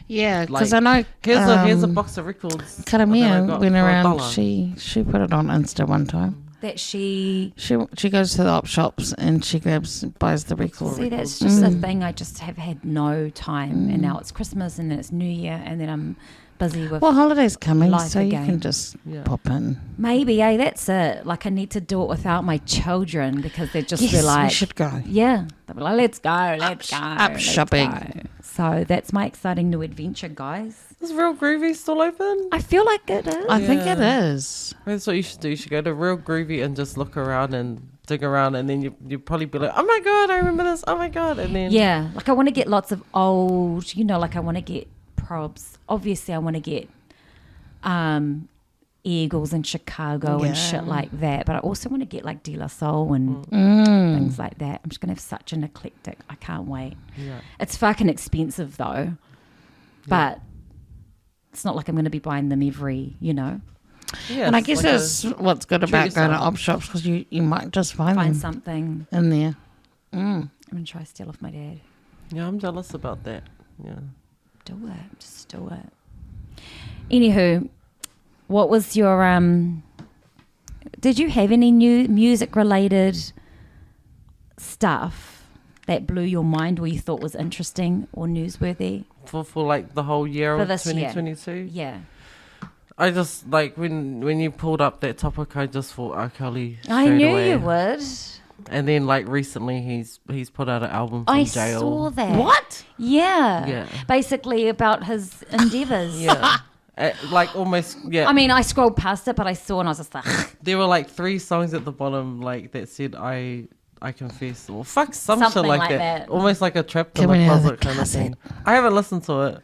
Yeah, Like, because I know here's a box of records. that I Karamia got went for around. $1. She put it on Insta one time. That she She goes to the op shops and she buys the records. see, that's just a thing. I just have had no time, and now it's Christmas, and then it's New Year, and then I'm busy with Well, holidays coming, life so again. you can just pop in. maybe. That's it. Like I need to do it without my children because they're just Yes, be like, we should go. yeah, they'll be like, let's go, let's go, up let's shopping. go. So that's my exciting new adventure, guys. Is Real Groovy still open? I feel like it is. I think it Yeah. is. That's what you should do. You should go to Real Groovy and just look around and dig around, and then you probably be like, oh my God, I remember this. Oh my God, and then Yeah, like I want to get lots of old, like I want to get probs. Obviously, I want to get Eagles in Chicago and shit like that. But I also want to get like De La Soul and things like that. I'm just going to have such an eclectic. I can't wait. Yeah. It's fucking expensive though. But it's not like I'm going to be buying them every. Yeah, And I it's guess like that's what's good treat about going to yourself. op shops, because you might just find Find them something. in there. I'm going to try to steal off my dad. Yeah, I'm jealous about that. Yeah. Do it. Just do it. Anywho, what was your did you have any new music related stuff that blew your mind or you thought was interesting or newsworthy For like the whole year for of this year? 2022. Yeah. I just like when you pulled up that topic, I just thought R. Kelly. I straight knew away. you would. And then like recently, he's put out an album from I jail. saw that. What? Yeah. Yeah. Basically about his endeavors. Yeah. Like almost, yeah. I mean, I scrolled past it, but I saw and I was just like, There were like 3 songs at the bottom, like that said, I confess, or fuck some Something shit like like that. that. Almost like a trapped in Give me the another closet kind of cassette. thing. I haven't listened to it.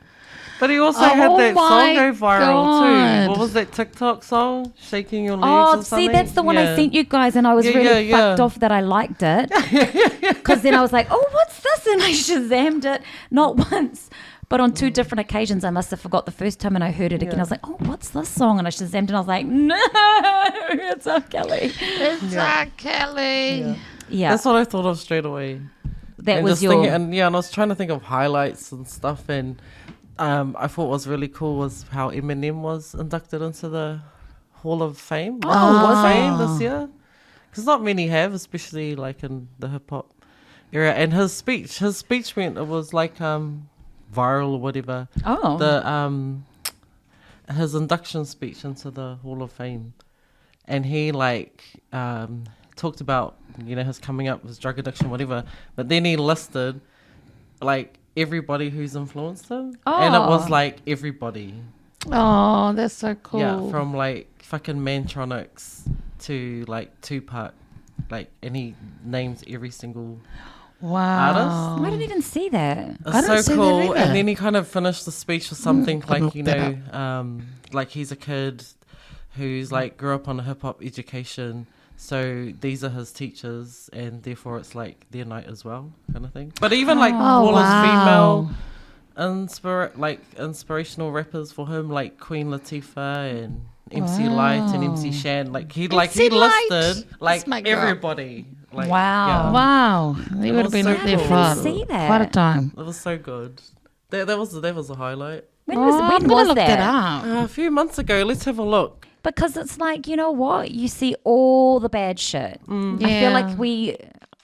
But he also Oh had that song my go viral God. too. What was that TikTok song? Shaking Your Legs oh, or see, something? that's the one I Yeah. sent you guys, and I was Yeah, really yeah, fucked yeah. off that I liked it. Because then I was like, oh, what's this? And I Shazammed it, not once, but on 2 different occasions. I must have forgot the first time, and I heard it again. Yeah. I was like, oh, what's this song? And I Shazammed it, and I was like, no, it's R. Kelly. It's R. Kelly. Yeah, That's what I thought of straight away. that And was just your... thinking, and I was trying to think of highlights and stuff, and I thought what was really cool was how Eminem was inducted into the Hall of Fame. was he? Fame this year? Because not many have, especially like in the hip hop era. And his speech went, it was like viral or whatever. Oh. The his induction speech into the Hall of Fame, and he like talked about his coming up, his drug addiction, whatever. But then he listed like everybody who's influenced him, and it was Oh. like everybody. Oh, that's so cool. Yeah, from like fucking Mantronics to like Tupac, like, and he names every single wow. I didn't even see that. I It's don't see so that cool. either. And then he kind of finished the speech with something I'll like, look that like he's a kid who's like grew up on a hip hop education, So these are his teachers, and therefore it's like their night as well, kind of thing. But even like all his female inspirational rappers for him, like Queen Latifah and MC Light and MC Shan, like he listed like everybody. Like, Wow. They would have been so up there cool. for See that. quite a time. It was so good. That was a highlight. When I'm was gonna look that? that up. A few months ago. Let's have a look. Because it's like, you know what? You see all the bad shit. I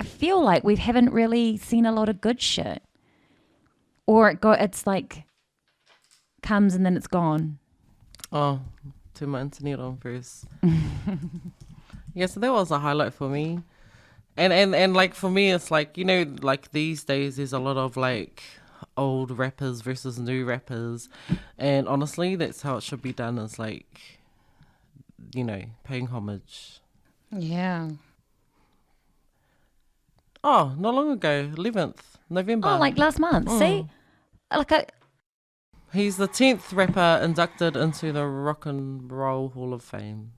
feel like we haven't really seen a lot of good shit. Or it's like comes and then it's gone. Oh, turn my internet on first. Yeah, so that was a highlight for me. And like for me it's like, you know, like these days there's a lot of like old rappers versus new rappers. And honestly that's how it should be done, is like, you know, paying homage. Yeah. Oh, not long ago, 11th November. Oh, like last month. See? Like He's the 10th rapper inducted into the Rock and Roll Hall of Fame.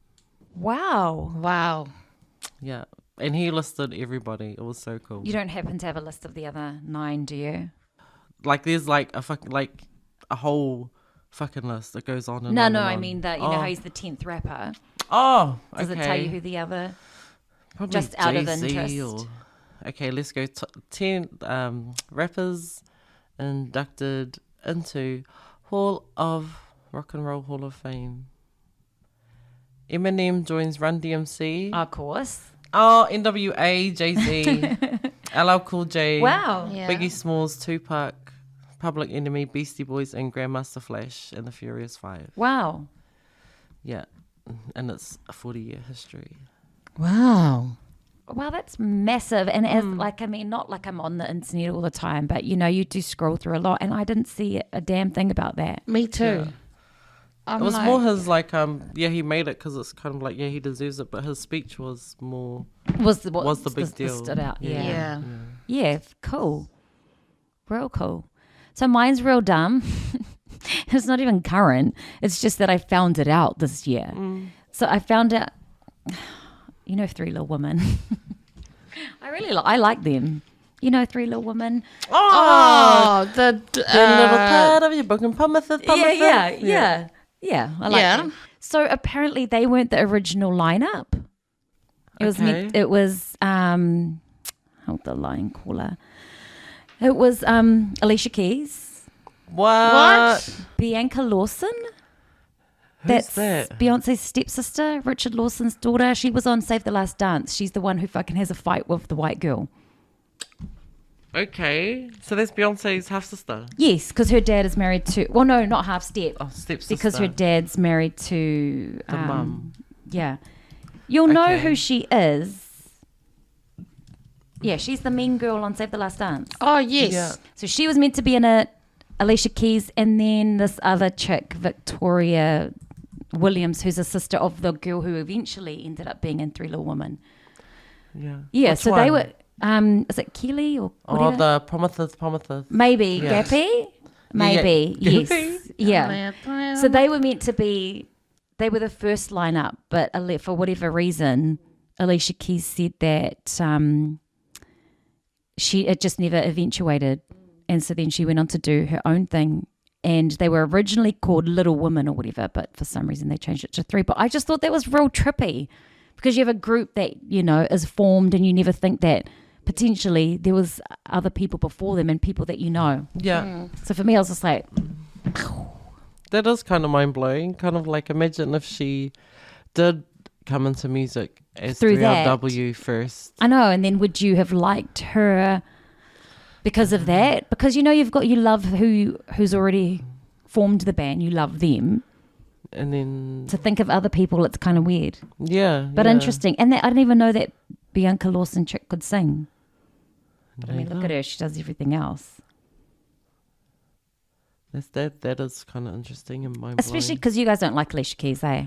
wow. Yeah. And he listed everybody. It was so cool. You don't happen to have a list of the other 9, do you? Like there's like a whole fucking list that goes on and No, on. no, and I on. mean that you know how he's the 10th rapper. Oh, okay. Does it tell you who the other? Probably just out of Jay-Z interest? Okay, let's go. 10 rappers inducted into Rock and Roll Hall of Fame. Eminem joins Run DMC. Of course. Oh, NWA, Jay-Z, LL Cool J, Wow. Yeah. Biggie Smalls, Tupac, Public Enemy, Beastie Boys, and Grandmaster Flash and the Furious Five. Wow. Yeah, and it's a 40-year history. Wow. Wow, that's massive. And as like, I mean, not like I'm on the internet all the time, but you know, you do scroll through a lot, and I didn't see a damn thing about that. Me too. Yeah. I'm It was like- more his like he made it because it's kind of like he deserves it, but his speech was more Was the big deal. stood out? Yeah. Yeah, cool. Real cool. So mine's real dumb. It's not even current. It's just that I found it out this year. So I found out, you know, Three Little Women. I like them. You know, Three Little Women. Oh, the little part of your book and pumice. Yeah. I like them. So apparently they weren't the original lineup. It was hold the line caller. It was Alicia Keys, What? Bianca Lawson. Who's That's that? Beyonce's stepsister, Richard Lawson's daughter. She was on Save the Last Dance. She's the one who fucking has a fight with the white girl. Okay, so that's Beyonce's half sister. Yes, because her dad is married to. Well, no, not half step. Oh, stepsister. Because her dad's married to The mum. Yeah, you'll know Okay. who she is. Yeah, she's the mean girl on Save the Last Dance. Oh, yes. Yeah. So she was meant to be in it. Alicia Keys, and then this other chick, Victoria Williams, who's a sister of the girl who eventually ended up being in Three Little Women. Yeah. Yeah, Which so one? they were. Is it Keely or whatever? Oh, the Prometheus. Maybe Yeah. Gappy. Maybe Yeah. yes. Gappy? Yeah. So they were meant to be. They were the first lineup, but for whatever reason, Alicia Keys said that it just never eventuated, and so then she went on to do her own thing. And they were originally called Little Women or whatever, but for some reason they changed it to 3. But I just thought that was real trippy, because you have a group that, you know, is formed, and you never think that potentially there was other people before them and people that you know. Yeah. So for me, I was just like, That is kind of mind blowing. Kind of like, imagine if she did come into music as Through that. 3RW first. I know. And then would you have liked her because of that? Because, you know, you love who's already formed the band. You love them. And then, To think of other people, it's kind of weird, yeah. but yeah. interesting. And I didn't even know that Bianca Lawson chick could sing. But I mean, look Yeah. at her. She does everything else. That is kind of interesting and mind blowing. Especially because you guys don't like Alicia Keys, eh?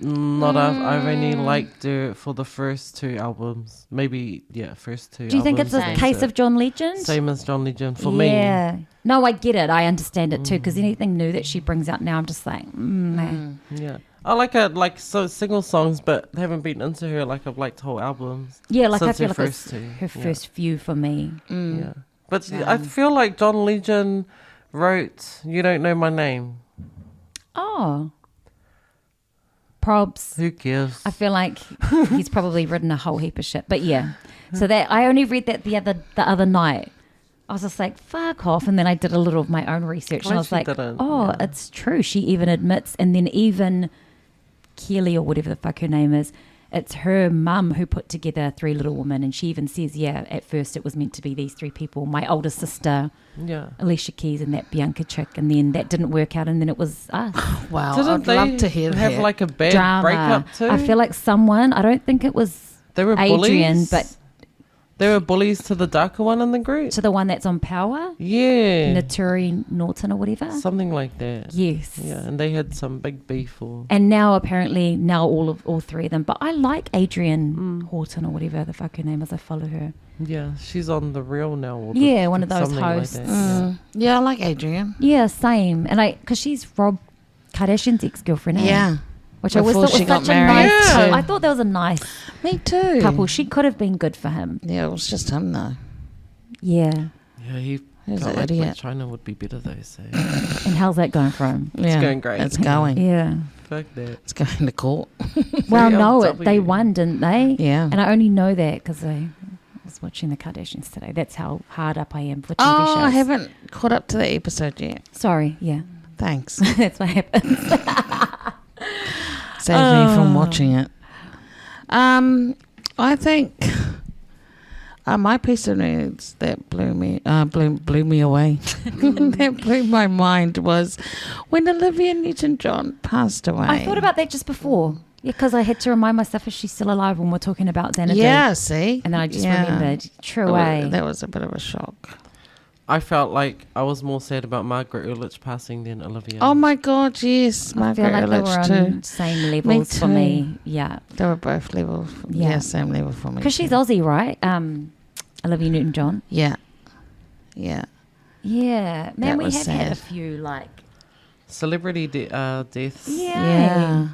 I've only liked her for the first 2 albums. Maybe, first 2 Do you think it's albums. a case of John Legend? Same as John Legend for me. Yeah. No, I get it. I understand it too, because anything new that she brings out now, I'm just like, Yeah. I like her so single songs, but haven't been into her like I've liked whole albums. Yeah, like I since feel her like it's first two. her first few for me. Yeah, but I feel like John Legend wrote "You Don't Know My Name." Oh, probs. Who cares? I feel like he's probably written a whole heap of shit. But yeah, so that I only read that the other night. I was just like, fuck off. And then I did a little of my own research. And I was like, oh, it's true. She even admits. And then even Kelly or whatever the fuck her name is, it's her mum who put together Three Little Women. And she even says, yeah, at first it was meant to be these three people. My older sister, Alicia Keys, and that Bianca chick. And then that didn't work out. And then it was us. Wow. Didn't I'd love to hear have that. like a bad Drama. breakup too? I feel like someone, I don't think it was they were Adrian, bullies? but They were bullies to the darker one in the group? to the one that's on Power, Yeah. Naturi Norton or whatever. Something like that. Yes. Yeah, and they had some big beef or... And now apparently all three of them. But I like Adrian Horton or whatever the fuck her name is. I follow her. Yeah, she's on The Real now. Or Yeah, one of those something hosts. Like that, Yeah, I like Adrian. Yeah, same. And because she's Rob Kardashian's ex-girlfriend. eh? Yeah. Which I always Before thought was she got such a married. nice Yeah. couple. I thought that was a nice Me too. couple. She could have been good for him. Yeah, it was just him though. Yeah. Yeah, he He's felt an like idiot. China would be better though, so... And how's that going for him? Yeah, going great. It's going. Yeah. Fuck that. It's going to court. Well, no, CLW. they won, didn't they? Yeah. And I only know that because I was watching the Kardashians today. That's how hard up I am for TV Oh, shows. I haven't caught up to the episode yet. Sorry, yeah. Thanks. That's what happens. Saves me from watching it. I think my piece of news that blew me away, that blew my mind was when Olivia Newton-John passed away. I thought about that just before. Yeah, because I had to remind myself if she's still alive when we're talking about Xanadu. Yeah, see? And then I just Yeah. remembered. True way. That was a bit of a shock. I felt like I was more sad about Margaret Urlich passing than Olivia. Oh my God, yes. I Margaret feel like they were Urlich on too. same levels for too. me. Yeah. They were both level. Yeah. Yeah, same level for me. Because she's too. Aussie, right? Olivia Newton-John. Yeah. Yeah. Yeah. Man, That we was have had a sad. few Celebrity deaths. Yeah.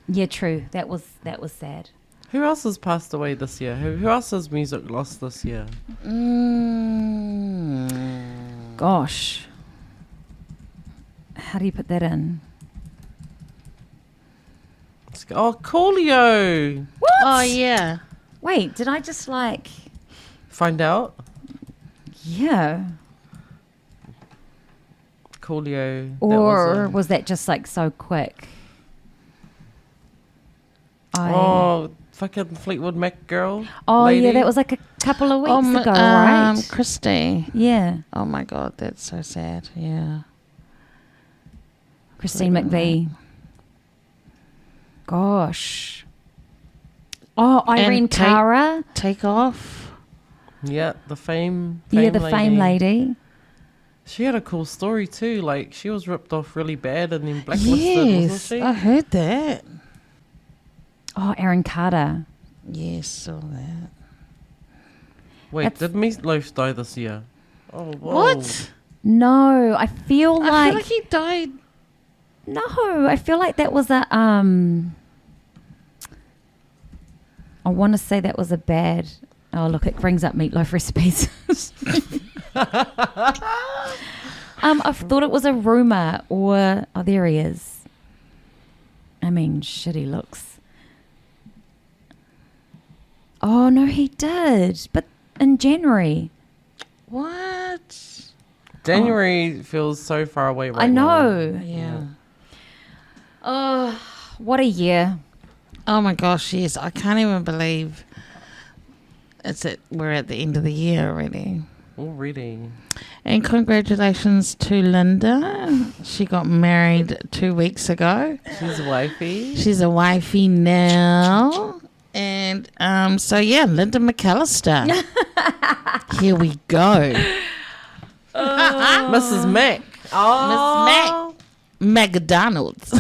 Yeah, true. That was sad. Who else has passed away this year? Who else has music lost this year? Gosh. How do you put that in? Oh, Coolio. What? Oh, yeah. Wait, did I just Find out. yeah. Coolio. Or was that just so quick? Fucking Fleetwood Mac girl. Oh, lady. yeah, that was a couple of weeks ago, right? Christy. Yeah. Oh my God, that's so sad. Yeah. Christine McVie. Gosh. Oh, Irene Kate- Cara. Take off. Yeah, the fame Yeah, the lady. fame lady. She had a cool story too. Like, she was ripped off really bad and then blacklisted, Yes, wasn't she? I heard that. Oh, Aaron Carter. Yes, saw that. Wait, That's- did Meatloaf die this year? Oh, whoa. What? No, I feel I feel like he died. No, I feel like that was a I want to say that was a bad. Oh, look, it brings up meatloaf recipes. I thought it was a rumor, or there he is. I mean, shit, he looks. Oh no, he did, but in January. What? January feels so far away right I now. know. Yeah. Oh, what a year! Oh my gosh, yes. I can't even believe we're at the end of the year already. Already. And congratulations to Linda. She got married 2 weeks ago. She's wifey. She's a wifey now. And so yeah, Linda McAllister. Here we go. Mrs. Mac. Oh. Miss Mac. McDonald's.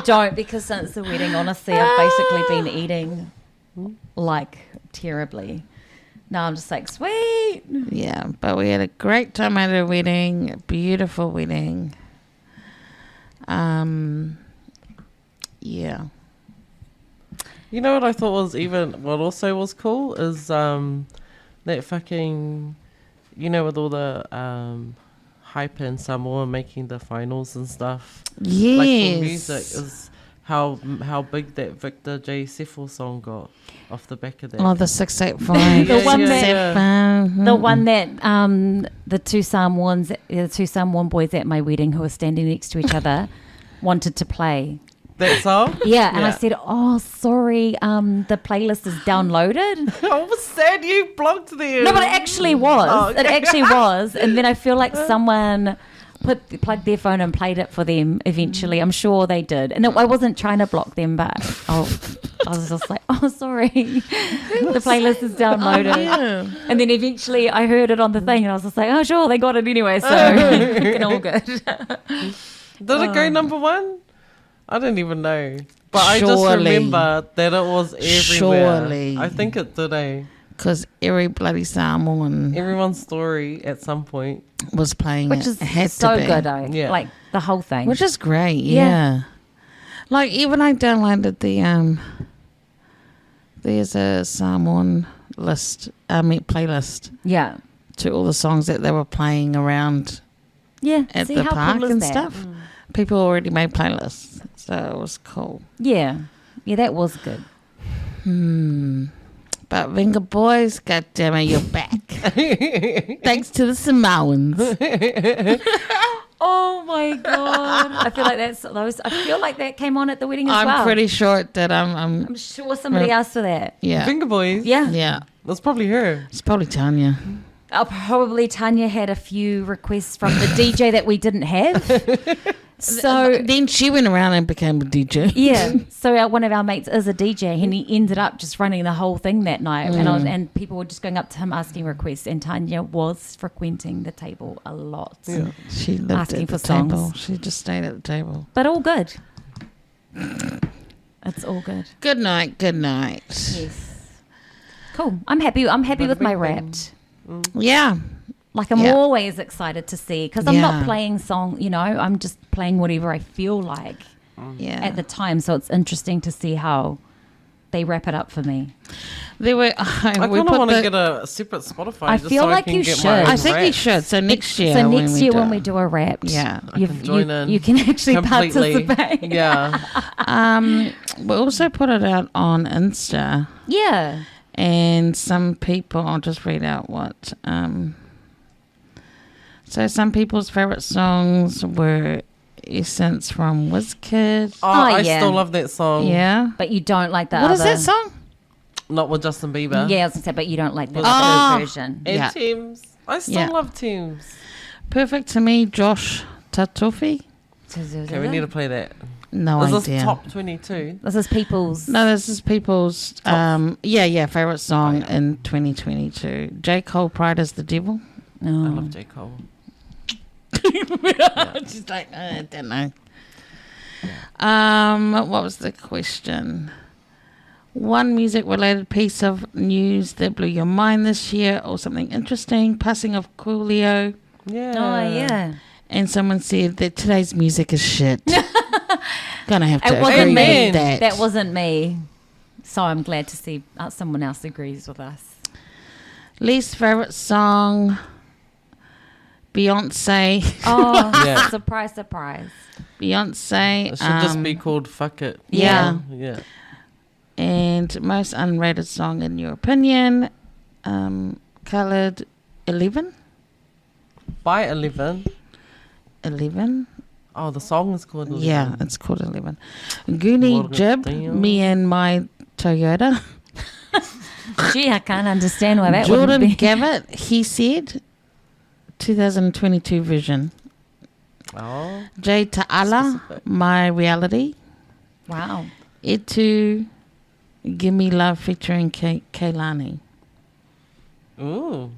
Don't, because since the wedding, honestly, I've basically been eating terribly. Now I'm just sweet. Yeah, but we had a great time at her wedding. A beautiful wedding. Yeah. You know what I thought was what also was cool is that fucking, with all the hype and Samoa making the finals and stuff. Yes. Like the music is how big that Victor J. Seffel song got off the back of that. Oh, the 685. The one that. The one that the two Samoan boys at my wedding who were standing next to each other wanted to play. That song? Yeah, and I said, "Oh, sorry, the playlist is downloaded." I was sad you blocked them. No, but it actually was. Oh, okay. It actually was. And then I feel like someone plugged their phone and played it for them eventually. I'm sure they did. And I wasn't trying to block them, but I was just like, "Oh, sorry, the playlist is downloaded." Oh, yeah. And then eventually I heard it on the thing, and I was just like, "Oh, sure, they got it anyway, so fucking all good." Did it go number one? I didn't even know. But I just Surely. remember that it was everywhere. Surely. I think it did, eh? Because every bloody Samoan Everyone's story at some point. was playing Which it. is It had so to be. good, though. Yeah. Like the whole thing. Which is great, Yeah. yeah. Like even I downloaded the there's a Samoan playlist yeah. to all the songs that they were playing around Yeah. at See, the how park cool is and that? stuff. People already made playlists, so it was cool. Yeah. Yeah, that was good. But Venga Boys, god damn it, you're back. Thanks to the Samoans. Oh my god! I feel like I feel like that came on at the wedding as well. I'm pretty sure that I'm sure somebody asked for that. yeah. Finger Boys? Yeah. Yeah. That's probably her. It's probably Tanya. Probably Tanya had a few requests from the DJ that we didn't have. So Then she went around and became a DJ. yeah, so one of our mates is a DJ, and he ended up just running the whole thing that night. And people were just going up to him asking requests, and Tanya was frequenting the table a lot. Yeah. She lived Asking at the for songs. table. She just stayed at the table. But all good. It's all good. Good night. Good night. Yes. Cool. I'm happy. I'm happy with my Wrapped. Yeah. Like I'm Yeah. always excited to see, because I'm not Yeah. playing I'm just playing whatever I feel like Yeah. at the time. So it's interesting to see how they wrap it up for me. There were. I kind of want to get a separate Spotify. I just feel so like I can you get should. my own I think you Wrapped. should. So next year. So when next we year do when it. we do a Wrapped, Yeah. I can join in. You can actually Completely. participate. Yeah. We also put it out on Insta, Yeah. and some people. I'll just read out what. So some people's favorite songs were Essence from WizKid. Oh, Oh, I yeah. still love that song. Yeah. But you don't like the What other. is that song? Not with Justin Bieber. Yeah, I was going to say, but you don't like the Oh. other version. And Yeah. Teams. I still Yeah. love Teams. Perfect to Me, Josh Tatofi. Okay, we need to play that. No Is idea. this top 22? This is people's. No, this is people's favorite song in 2022. J. Cole, Pride is the Devil. I Oh. love J. Cole. She's like, I don't know. What was the question? One music-related piece of news that blew your mind this year, or something interesting. Passing of Coolio, Yeah. Oh, yeah. and someone said that today's music is shit. Gonna have to It wasn't agree me. with that. That wasn't me. So I'm glad to see someone else agrees with us. Least favorite song, Beyonce. Oh, Yeah. surprise, surprise. Beyonce. It should just be called Fuck It. Yeah. Yeah. And most unrated song in your opinion, Coloured 11. By 11. 11. Oh, the song is called 11. Yeah, it's called 11. Goonie Morgan Jib, Damn. Me and My Toyota. Gee, I can't understand why that Jordan wouldn't be. Gavitt, he said 2022 version. Oh. Jay Ta'ala, Specific. My Reality. Wow. Etu, Gimme Love featuring Kaylani. Ooh.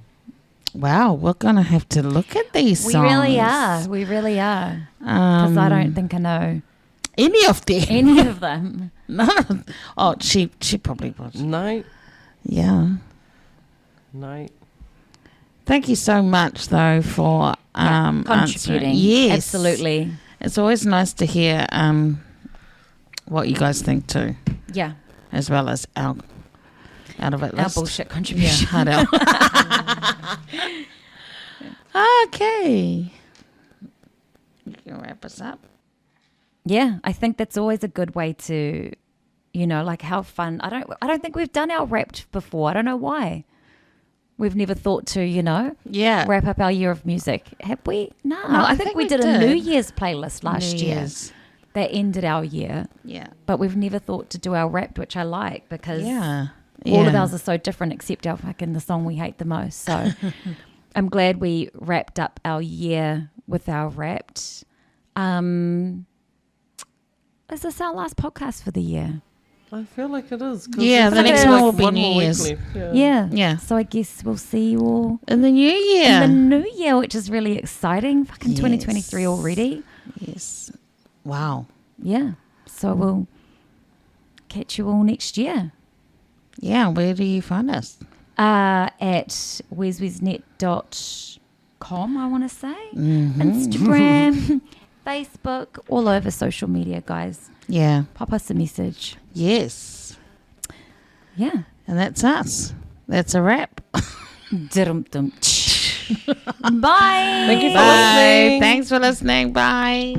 Wow, we're going to have to look at these We songs. really are. We really are. Because I don't think I know Any of them. any of them. None. Oh, she probably was. Night. Yeah. Night. Thank you so much, though, for Contributing. answering. Yes, Absolutely. it's always nice to hear what you guys think too, Yeah. as well as our out of it Our list. bullshit contribution. Yeah, I know. Okay. You can wrap us up. Yeah, I think that's always a good way to, like how fun. I don't think we've done our wrapped before. I don't know why. We've never thought to, Yeah. wrap up our year of music. Have we? No, I I think think we we did a did. New Year's playlist last New year Year's. that ended our year. Yeah. But we've never thought to do our wrapped, which I like because Yeah. all of Yeah. ours are so different except our fucking the song we hate the most. So I'm glad we wrapped up our year with our wrapped. Is this our last podcast for the year? I feel like it is. 'Cause Yeah, there's the next only one will be one New more week Year's. left, Yeah. Yeah. So I guess we'll see you all In the new year. in the new year, which is really exciting. Fucking Yes. 2023 already. Yes. Wow. Yeah. So we'll catch you all next year. Yeah. Where do you find us? At weswesnet.com, I want to say. Mm-hmm. Instagram, Facebook, all over social media, guys. Yeah. Pop us a message. Yes. Yeah. And that's us. That's a wrap. Dum-dum. Bye. Thank you for Bye. listening. Thanks for listening. Bye.